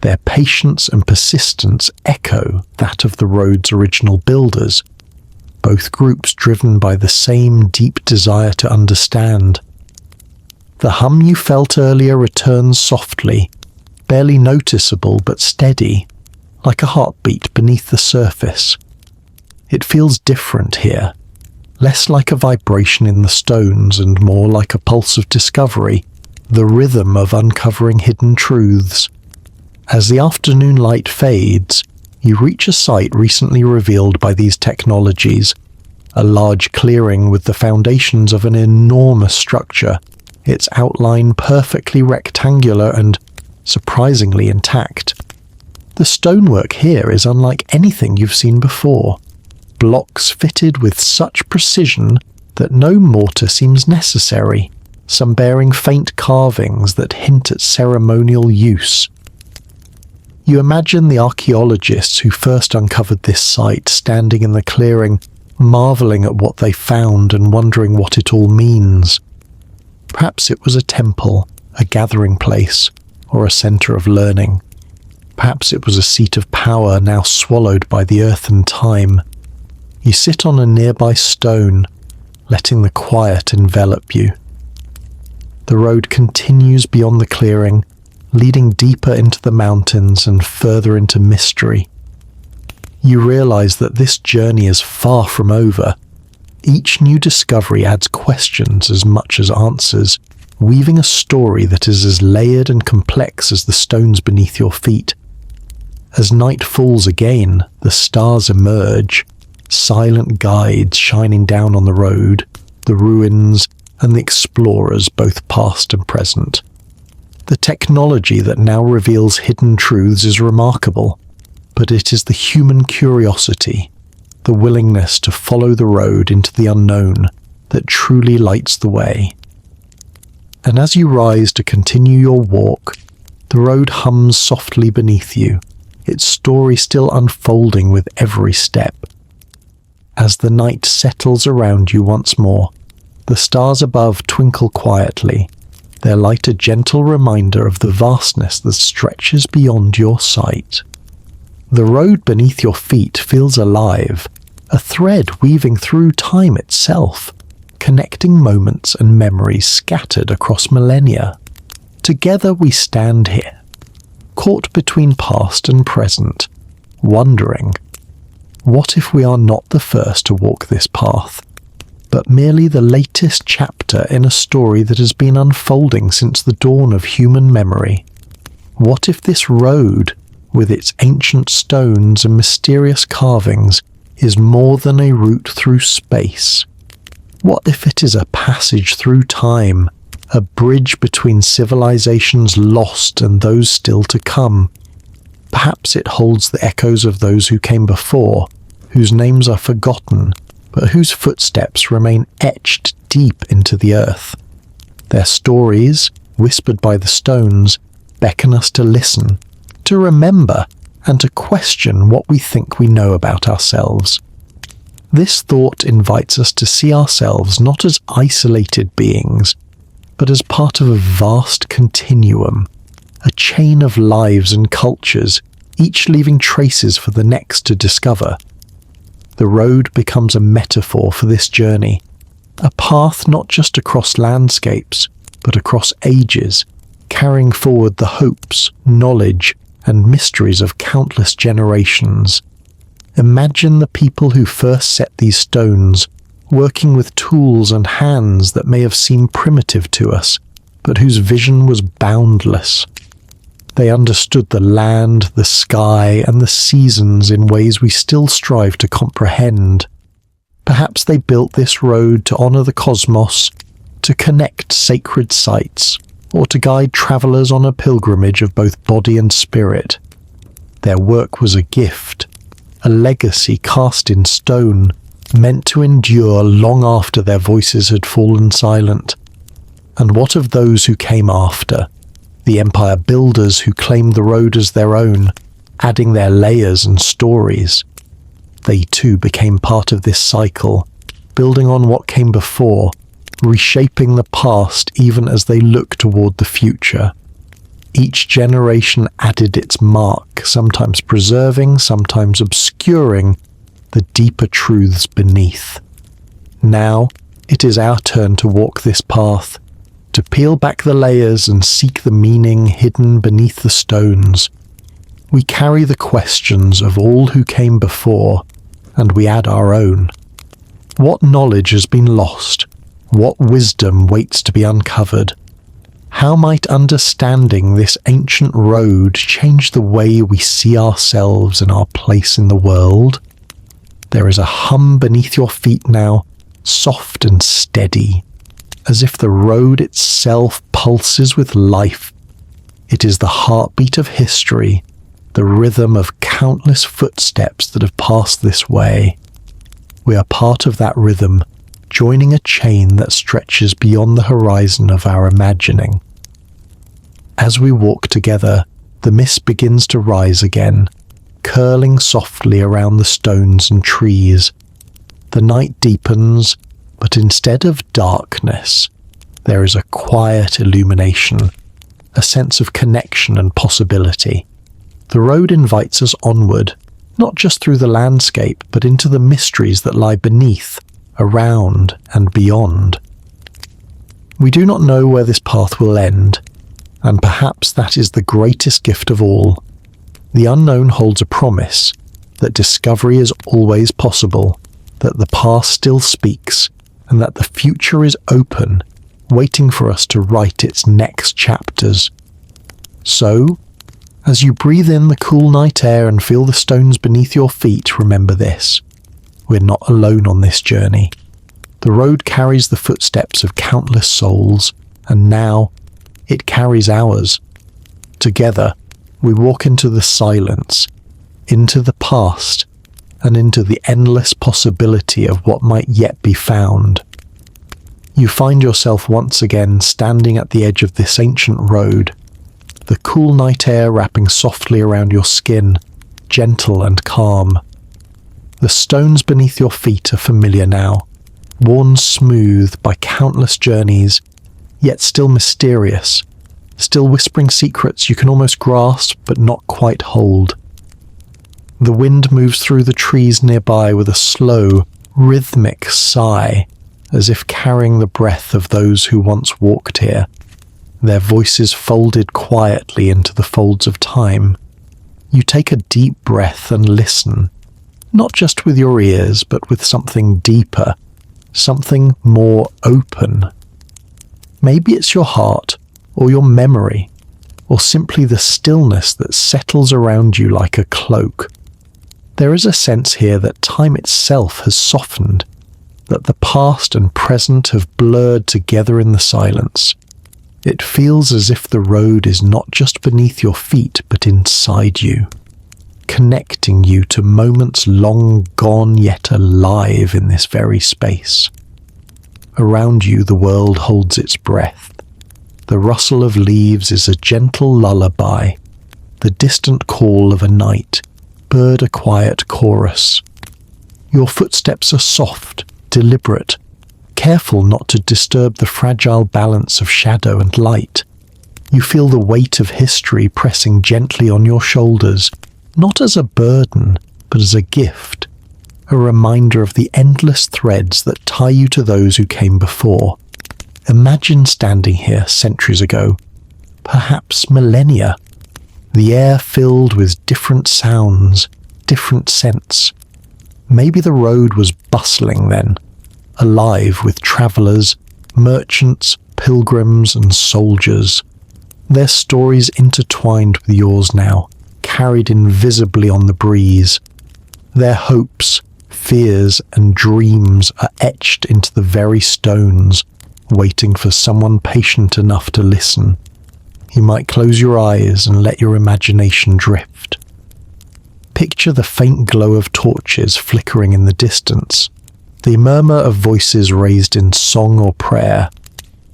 Their patience and persistence echo that of the road's original builders, both groups driven by the same deep desire to understand. The hum you felt earlier returns softly, barely noticeable but steady, like a heartbeat beneath the surface. It feels different here, less like a vibration in the stones and more like a pulse of discovery, the rhythm of uncovering hidden truths. As the afternoon light fades, you reach a site recently revealed by these technologies, a large clearing with the foundations of an enormous structure, its outline perfectly rectangular and surprisingly intact. The stonework here is unlike anything you've seen before, blocks fitted with such precision that no mortar seems necessary, some bearing faint carvings that hint at ceremonial use. You imagine the archaeologists who first uncovered this site standing in the clearing, marveling at what they found and wondering what it all means. Perhaps it was a temple, a gathering place, or a center of learning. Perhaps it was a seat of power now swallowed by the earth and time. You sit on a nearby stone, letting the quiet envelop you. The road continues beyond the clearing, leading deeper into the mountains and further into mystery. You realize that this journey is far from over. Each new discovery adds questions as much as answers, weaving a story that is as layered and complex as the stones beneath your feet. As night falls again, the stars emerge, silent guides shining down on the road, the ruins, and the explorers both past and present. The technology that now reveals hidden truths is remarkable, but it is the human curiosity, the willingness to follow the road into the unknown, that truly lights the way. And as you rise to continue your walk, the road hums softly beneath you, its story still unfolding with every step. As the night settles around you once more, the stars above twinkle quietly, their light a gentle reminder of the vastness that stretches beyond your sight. The road beneath your feet feels alive, a thread weaving through time itself, connecting moments and memories scattered across millennia. Together we stand here, caught between past and present, wondering, what if we are not the first to walk this path, but merely the latest chapter in a story that has been unfolding since the dawn of human memory? What if this road, with its ancient stones and mysterious carvings, is more than a route through space? What if it is a passage through time, a bridge between civilizations lost and those still to come? Perhaps it holds the echoes of those who came before, whose names are forgotten, but whose footsteps remain etched deep into the earth. Their stories, whispered by the stones, beckon us to listen, to remember, and to question what we think we know about ourselves. This thought invites us to see ourselves not as isolated beings, but as part of a vast continuum, a chain of lives and cultures, each leaving traces for the next to discover. The road becomes a metaphor for this journey, a path not just across landscapes, but across ages, carrying forward the hopes, knowledge, and mysteries of countless generations. Imagine the people who first set these stones, working with tools and hands that may have seemed primitive to us, but whose vision was boundless. They understood the land, the sky, and the seasons in ways we still strive to comprehend. Perhaps they built this road to honor the cosmos, to connect sacred sites, or to guide travelers on a pilgrimage of both body and spirit. Their work was a gift, a legacy cast in stone, meant to endure long after their voices had fallen silent. And what of those who came after? The empire builders who claimed the road as their own, adding their layers and stories. They too became part of this cycle, building on what came before, reshaping the past even as they look toward the future. Each generation added its mark, sometimes preserving, sometimes obscuring the deeper truths beneath. Now, it is our turn to walk this path, to peel back the layers and seek the meaning hidden beneath the stones. We carry the questions of all who came before, and we add our own. What knowledge has been lost? What wisdom waits to be uncovered? How might understanding this ancient road change the way we see ourselves and our place in the world? There is a hum beneath your feet now, soft and steady, as if the road itself pulses with life. It is the heartbeat of history, the rhythm of countless footsteps that have passed this way. We are part of that rhythm, joining a chain that stretches beyond the horizon of our imagining. As we walk together, the mist begins to rise again, curling softly around the stones and trees. The night deepens, but instead of darkness, there is a quiet illumination, a sense of connection and possibility. The road invites us onward, not just through the landscape, but into the mysteries that lie beneath, around, and beyond. We do not know where this path will end, and perhaps that is the greatest gift of all. The unknown holds a promise that discovery is always possible, that the past still speaks, and that the future is open, waiting for us to write its next chapters. So, as you breathe in the cool night air and feel the stones beneath your feet, remember this: we're not alone on this journey. The road carries the footsteps of countless souls, and now it carries ours. Together, we walk into the silence, into the past, and into the endless possibility of what might yet be found. You find yourself once again standing at the edge of this ancient road, the cool night air wrapping softly around your skin, gentle and calm. The stones beneath your feet are familiar now, worn smooth by countless journeys, yet still mysterious, still whispering secrets you can almost grasp but not quite hold. The wind moves through the trees nearby with a slow, rhythmic sigh, as if carrying the breath of those who once walked here, their voices folded quietly into the folds of time. You take a deep breath and listen, not just with your ears, but with something deeper, something more open. Maybe it's your heart, or your memory, or simply the stillness that settles around you like a cloak. There is a sense here that time itself has softened, that the past and present have blurred together in the silence. It feels as if the road is not just beneath your feet, but inside you, connecting you to moments long gone yet alive in this very space. Around you, the world holds its breath. The rustle of leaves is a gentle lullaby, the distant call of a night bird a quiet chorus. Your footsteps are soft, deliberate, careful not to disturb the fragile balance of shadow and light. You feel the weight of history pressing gently on your shoulders, not as a burden, but as a gift, a reminder of the endless threads that tie you to those who came before. Imagine standing here centuries ago, perhaps millennia, the air filled with different sounds, different scents, Maybe the road was bustling then, alive with travellers, merchants, pilgrims and soldiers. Their stories intertwined with yours now, carried invisibly on the breeze. Their hopes, fears and dreams are etched into the very stones, waiting for someone patient enough to listen. You might close your eyes and let your imagination drift. Picture the faint glow of torches flickering in the distance, the murmur of voices raised in song or prayer.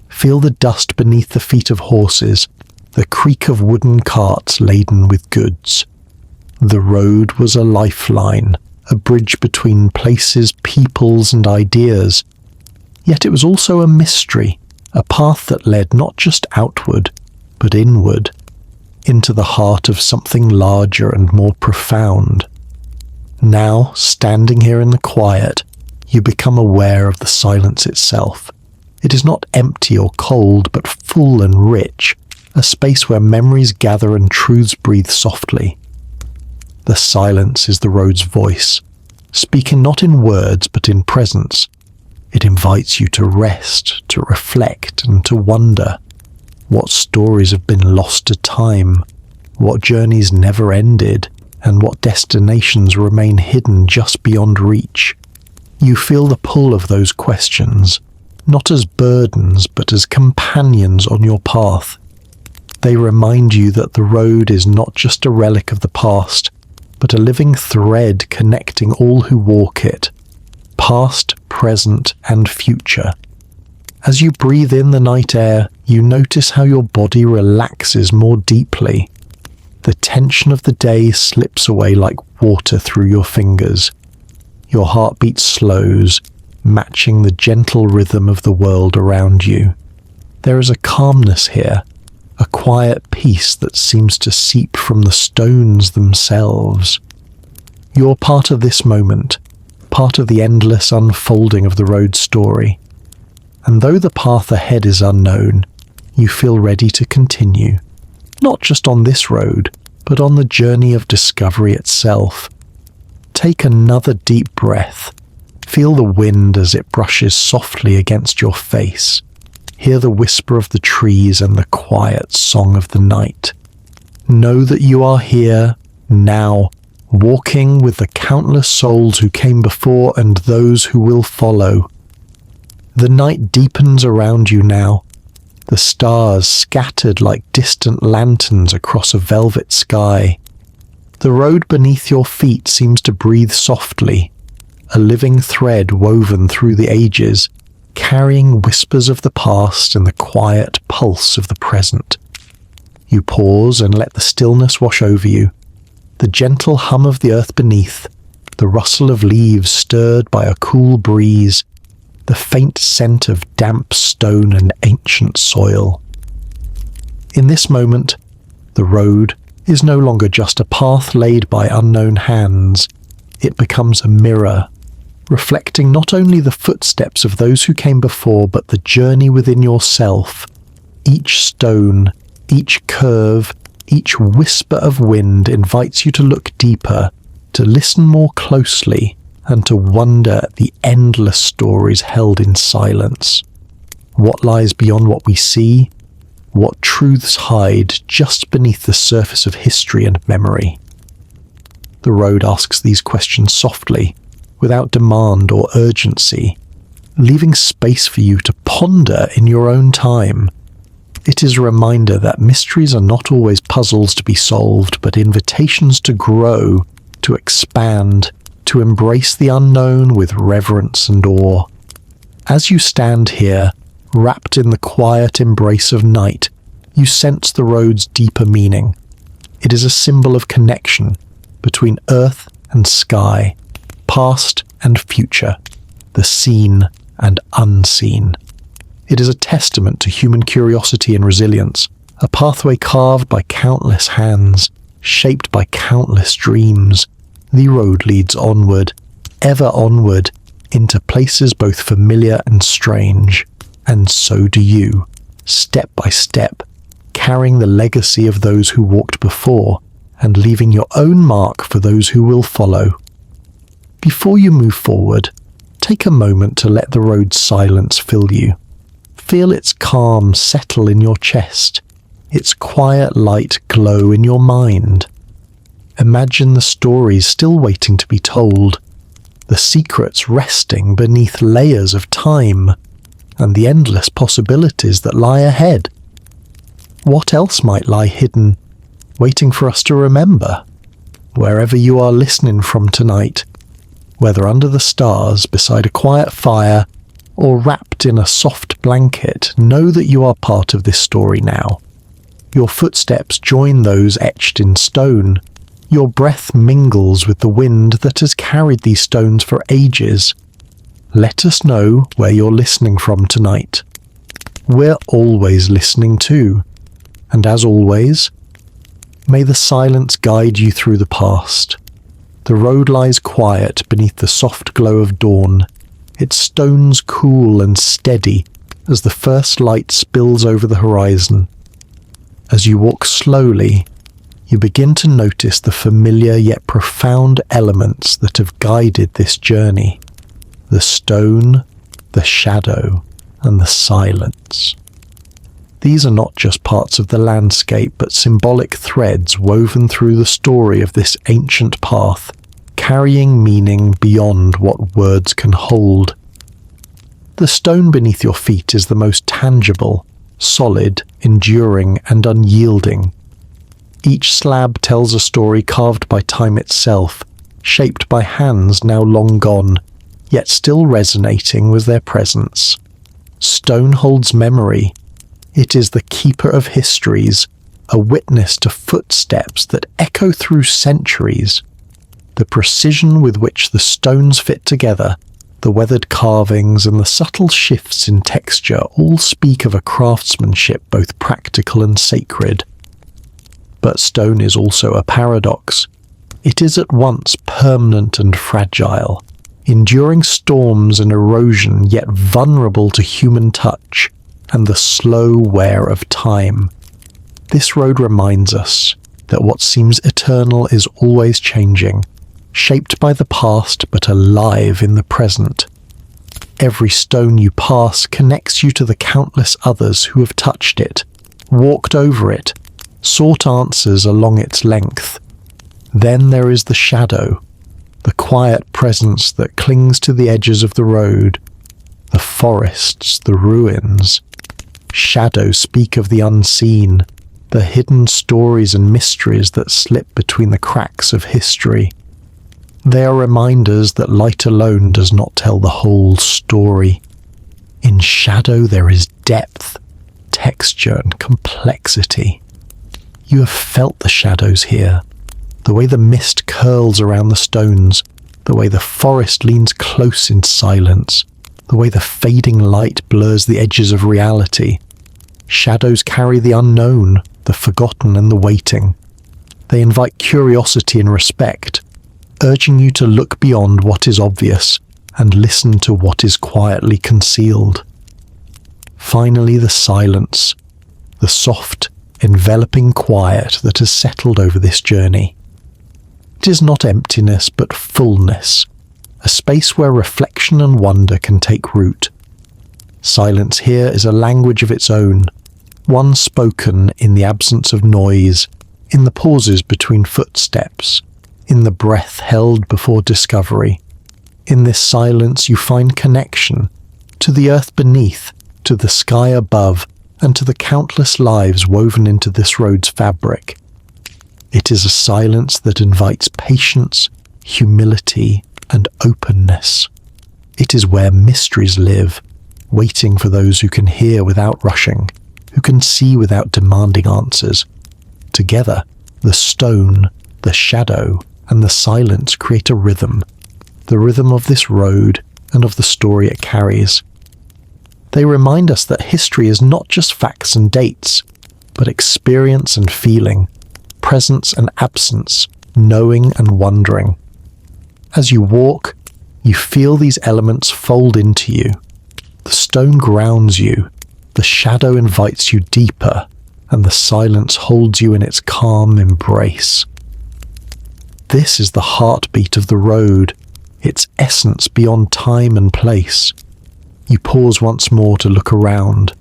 Feel the dust beneath the feet of horses, the creak of wooden carts laden with goods. The road was a lifeline, a bridge between places, peoples and ideas. Yet it was also a mystery, a path that led not just outward, but inward, into the heart of something larger and more profound. Now, standing here in the quiet, you become aware of the silence itself. It is not empty or cold, but full and rich, a space where memories gather and truths breathe softly. The silence is the road's voice, speaking not in words but in presence. It invites you to rest, to reflect, and to wonder. What stories have been lost to time? What journeys never ended? And what destinations remain hidden just beyond reach? You feel the pull of those questions, not as burdens but as companions on your path. They remind you that the road is not just a relic of the past, but a living thread connecting all who walk it, past, present, and future. As you breathe in the night air, you notice how your body relaxes more deeply. The tension of the day slips away like water through your fingers. Your heartbeat slows, matching the gentle rhythm of the world around you. There is a calmness here, a quiet peace that seems to seep from the stones themselves. You're part of this moment, part of the endless unfolding of the road story. And though the path ahead is unknown, you feel ready to continue, not just on this road, but on the journey of discovery itself. Take another deep breath. Feel the wind as it brushes softly against your face. Hear the whisper of the trees and the quiet song of the night. Know that you are here, now, walking with the countless souls who came before and those who will follow. The night deepens around you now, the stars scattered like distant lanterns across a velvet sky. The road beneath your feet seems to breathe softly, a living thread woven through the ages, carrying whispers of the past and the quiet pulse of the present. You pause and let the stillness wash over you, the gentle hum of the earth beneath, the rustle of leaves stirred by a cool breeze, the faint scent of damp stone and ancient soil. In this moment, the road is no longer just a path laid by unknown hands. It becomes a mirror, reflecting not only the footsteps of those who came before, but the journey within yourself. Each stone, each curve, each whisper of wind invites you to look deeper, to listen more closely, and to wonder at the endless stories held in silence. What lies beyond what we see? What truths hide just beneath the surface of history and memory? The road asks these questions softly, without demand or urgency, leaving space for you to ponder in your own time. It is a reminder that mysteries are not always puzzles to be solved, but invitations to grow, to expand, to embrace the unknown with reverence and awe. As you stand here, wrapped in the quiet embrace of night, you sense the road's deeper meaning. It is a symbol of connection between earth and sky, past and future, the seen and unseen. It is a testament to human curiosity and resilience, a pathway carved by countless hands, shaped by countless dreams. The road leads onward, ever onward, into places both familiar and strange. And so do you, step by step, carrying the legacy of those who walked before, and leaving your own mark for those who will follow. Before you move forward, take a moment to let the road's silence fill you. Feel its calm settle in your chest, its quiet light glow in your mind. Imagine the stories still waiting to be told, the secrets resting beneath layers of time, and the endless possibilities that lie ahead. What else might lie hidden, waiting for us to remember? Wherever you are listening from tonight, whether under the stars, beside a quiet fire, or wrapped in a soft blanket, know that you are part of this story now. Your footsteps join those etched in stone. Your breath mingles with the wind that has carried these stones for ages. Let us know where you're listening from tonight. We're always listening too. And as always, may the silence guide you through the past. The road lies quiet beneath the soft glow of dawn, its stones cool and steady as the first light spills over the horizon. As you walk slowly, you begin to notice the familiar yet profound elements that have guided this journey: the stone, the shadow, and the silence. These are not just parts of the landscape, but symbolic threads woven through the story of this ancient path, carrying meaning beyond what words can hold. The stone beneath your feet is the most tangible, solid, enduring, and unyielding. Each slab tells a story carved by time itself, shaped by hands now long gone, yet still resonating with their presence. Stone holds memory. It is the keeper of histories, a witness to footsteps that echo through centuries. The precision with which the stones fit together, the weathered carvings and the subtle shifts in texture all speak of a craftsmanship both practical and sacred. But stone is also a paradox. It is at once permanent and fragile, enduring storms and erosion yet vulnerable to human touch and the slow wear of time. This road reminds us that what seems eternal is always changing, shaped by the past but alive in the present. Every stone you pass connects you to the countless others who have touched it, walked over it, sought answers along its length. Then there is the shadow, the quiet presence that clings to the edges of the road, the forests, the ruins. Shadows speak of the unseen, the hidden stories and mysteries that slip between the cracks of history. They are reminders that light alone does not tell the whole story. In shadow there is depth, texture, and complexity. You have felt the shadows here, the way the mist curls around the stones, the way the forest leans close in silence, the way the fading light blurs the edges of reality. Shadows carry the unknown, the forgotten, and the waiting. They invite curiosity and respect, urging you to look beyond what is obvious and listen to what is quietly concealed. Finally, the silence, the soft, enveloping quiet that has settled over this journey. It is not emptiness but fullness, a space where reflection and wonder can take root. Silence here is a language of its own, one spoken in the absence of noise, in the pauses between footsteps, in the breath held before discovery. In this silence you find connection to the earth beneath, to the sky above, and to the countless lives woven into this road's fabric. It is a silence that invites patience, humility, and openness. It is where mysteries live, waiting for those who can hear without rushing, who can see without demanding answers. Together, the stone, the shadow, and the silence create a rhythm, the rhythm of this road and of the story it carries. They remind us that history is not just facts and dates, but experience and feeling, presence and absence, knowing and wondering. As you walk, you feel these elements fold into you. The stone grounds you, the shadow invites you deeper, and the silence holds you in its calm embrace. This is the heartbeat of the road, its essence beyond time and place. You pause once more to look around,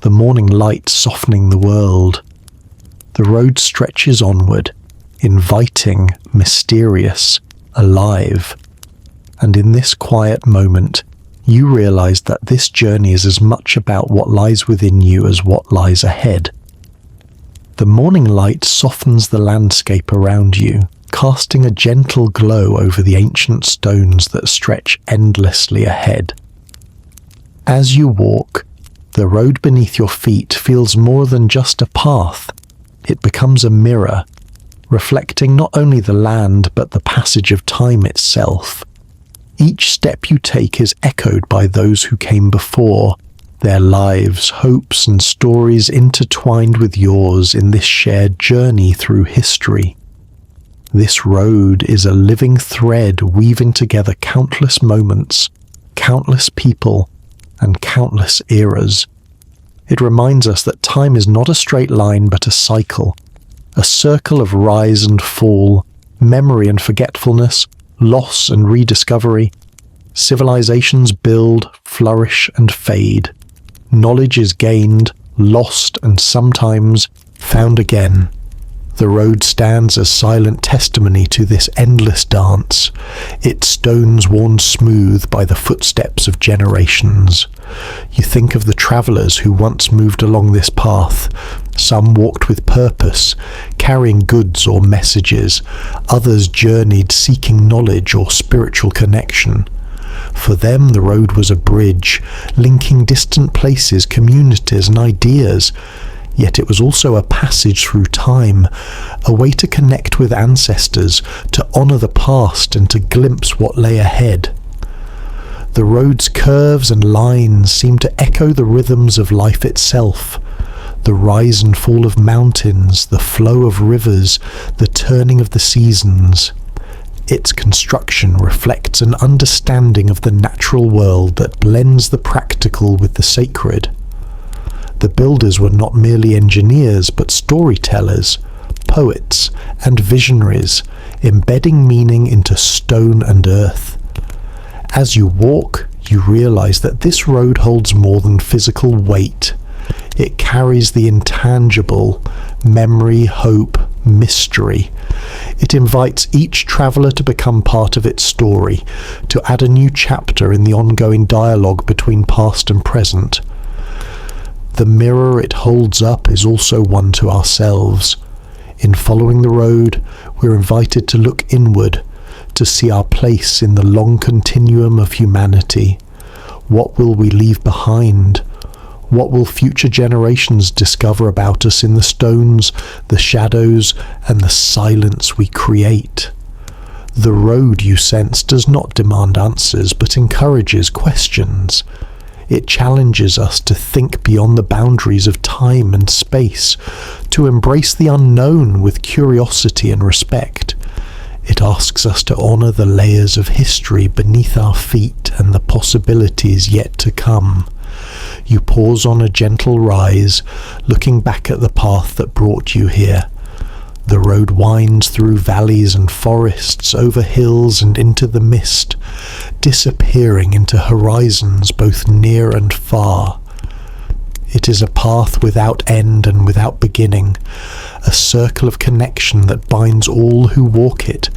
the morning light softening the world. The road stretches onward, inviting, mysterious, alive. And in this quiet moment, you realize that this journey is as much about what lies within you as what lies ahead. The morning light softens the landscape around you, casting a gentle glow over the ancient stones that stretch endlessly ahead. As you walk, the road beneath your feet feels more than just a path. It becomes a mirror, reflecting not only the land but the passage of time itself. Each step you take is echoed by those who came before, their lives, hopes, and stories intertwined with yours in this shared journey through history. This road is a living thread weaving together countless moments, countless people, and countless eras. It reminds us that time is not a straight line but a cycle, a circle of rise and fall, memory and forgetfulness, loss and rediscovery. Civilizations build, flourish, and fade. Knowledge is gained, lost, and sometimes found again. The road stands as silent testimony to this endless dance, its stones worn smooth by the footsteps of generations. You think of the travelers who once moved along this path. Some walked with purpose, carrying goods or messages. Others journeyed seeking knowledge or spiritual connection. For them, the road was a bridge, linking distant places, communities, and ideas. Yet it was also a passage through time, a way to connect with ancestors, to honour the past, and to glimpse what lay ahead. The road's curves and lines seem to echo the rhythms of life itself. The rise and fall of mountains, the flow of rivers, the turning of the seasons. Its construction reflects an understanding of the natural world that blends the practical with the sacred. The builders were not merely engineers but storytellers, poets, and visionaries, embedding meaning into stone and earth. As you walk, you realize that this road holds more than physical weight. It carries the intangible, memory, hope, mystery. It invites each traveller to become part of its story, to add a new chapter in the ongoing dialogue between past and present. The mirror it holds up is also one to ourselves. In following the road, we're invited to look inward, to see our place in the long continuum of humanity. What will we leave behind? What will future generations discover about us in the stones, the shadows, and the silence we create? The road, you sense, does not demand answers, but encourages questions. It challenges us to think beyond the boundaries of time and space, to embrace the unknown with curiosity and respect. It asks us to honour the layers of history beneath our feet and the possibilities yet to come. You pause on a gentle rise, looking back at the path that brought you here. The road winds through valleys and forests, over hills and into the mist, disappearing into horizons both near and far. It is a path without end and without beginning, a circle of connection that binds all who walk it.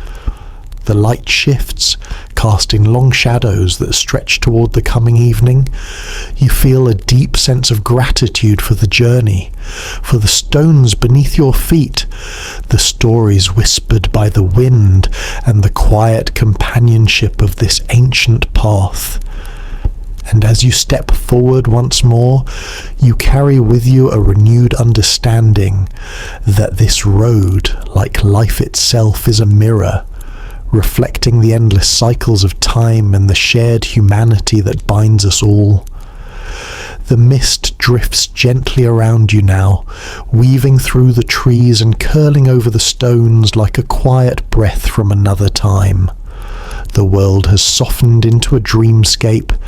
The light shifts, casting long shadows that stretch toward the coming evening. You feel a deep sense of gratitude for the journey, for the stones beneath your feet, the stories whispered by the wind, and the quiet companionship of this ancient path. And as you step forward once more, you carry with you a renewed understanding that this road, like life itself, is a mirror, reflecting the endless cycles of time and the shared humanity that binds us all. The mist drifts gently around you now, weaving through the trees and curling over the stones like a quiet breath from another time. The world has softened into a dreamscape,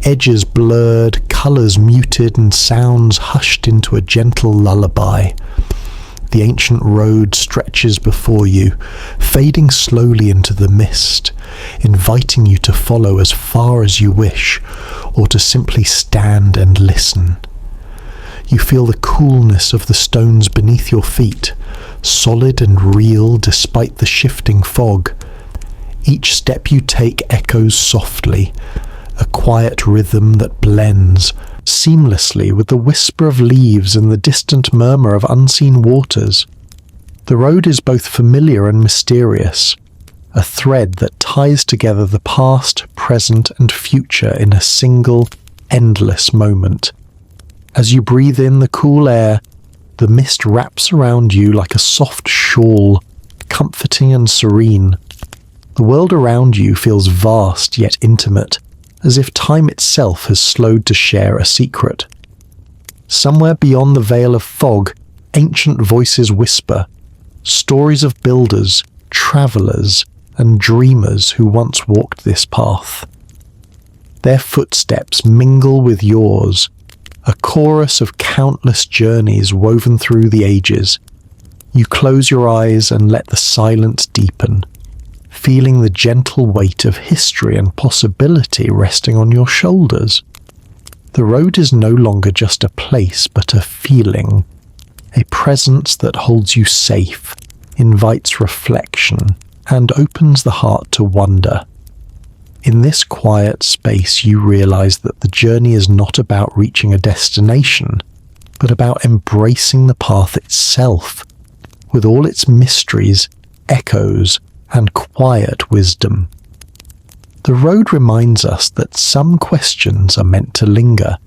edges blurred, colours muted, and sounds hushed into a gentle lullaby. The ancient road stretches before you, fading slowly into the mist, inviting you to follow as far as you wish, or to simply stand and listen. You feel the coolness of the stones beneath your feet, solid and real despite the shifting fog. Each step you take echoes softly, a quiet rhythm that blends seamlessly with the whisper of leaves and the distant murmur of unseen waters. The road is both familiar and mysterious, a thread that ties together the past, present, and future in a single, endless moment. As you breathe in the cool air, the mist wraps around you like a soft shawl, comforting and serene. The world around you feels vast yet intimate, as if time itself has slowed to share a secret. Somewhere beyond the veil of fog, ancient voices whisper, stories of builders, travellers, and dreamers who once walked this path. Their footsteps mingle with yours, a chorus of countless journeys woven through the ages. You close your eyes and let the silence deepen, feeling the gentle weight of history and possibility resting on your shoulders. The road is no longer just a place, but a feeling, a presence that holds you safe, invites reflection, and opens the heart to wonder. In this quiet space, you realize that the journey is not about reaching a destination, but about embracing the path itself, with all its mysteries, echoes, and quiet wisdom. The road reminds us that some questions are meant to linger,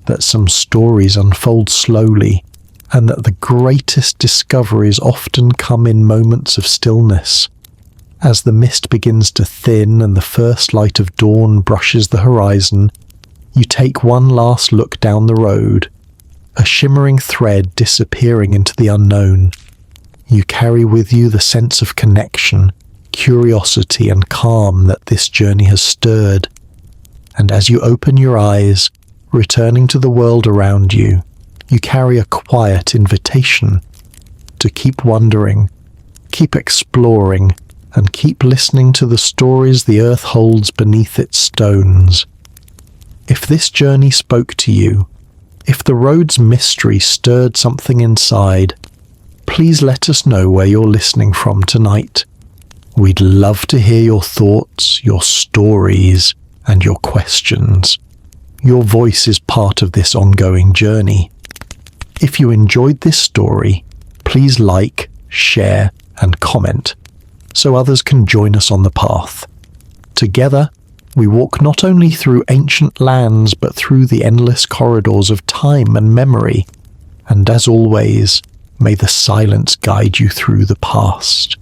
that some stories unfold slowly, and that the greatest discoveries often come in moments of stillness. As the mist begins to thin and the first light of dawn brushes the horizon, you take one last look down the road, a shimmering thread disappearing into the unknown. You carry with you the sense of connection, curiosity, and calm that this journey has stirred. And as you open your eyes, returning to the world around you, you carry a quiet invitation to keep wondering, keep exploring, and keep listening to the stories the earth holds beneath its stones. If this journey spoke to you, if the road's mystery stirred something inside, please let us know where you're listening from tonight. We'd love to hear your thoughts, your stories, and your questions. Your voice is part of this ongoing journey. If you enjoyed this story, please like, share, and comment, so others can join us on the path. Together, we walk not only through ancient lands, but through the endless corridors of time and memory. And as always, may the silence guide you through the past.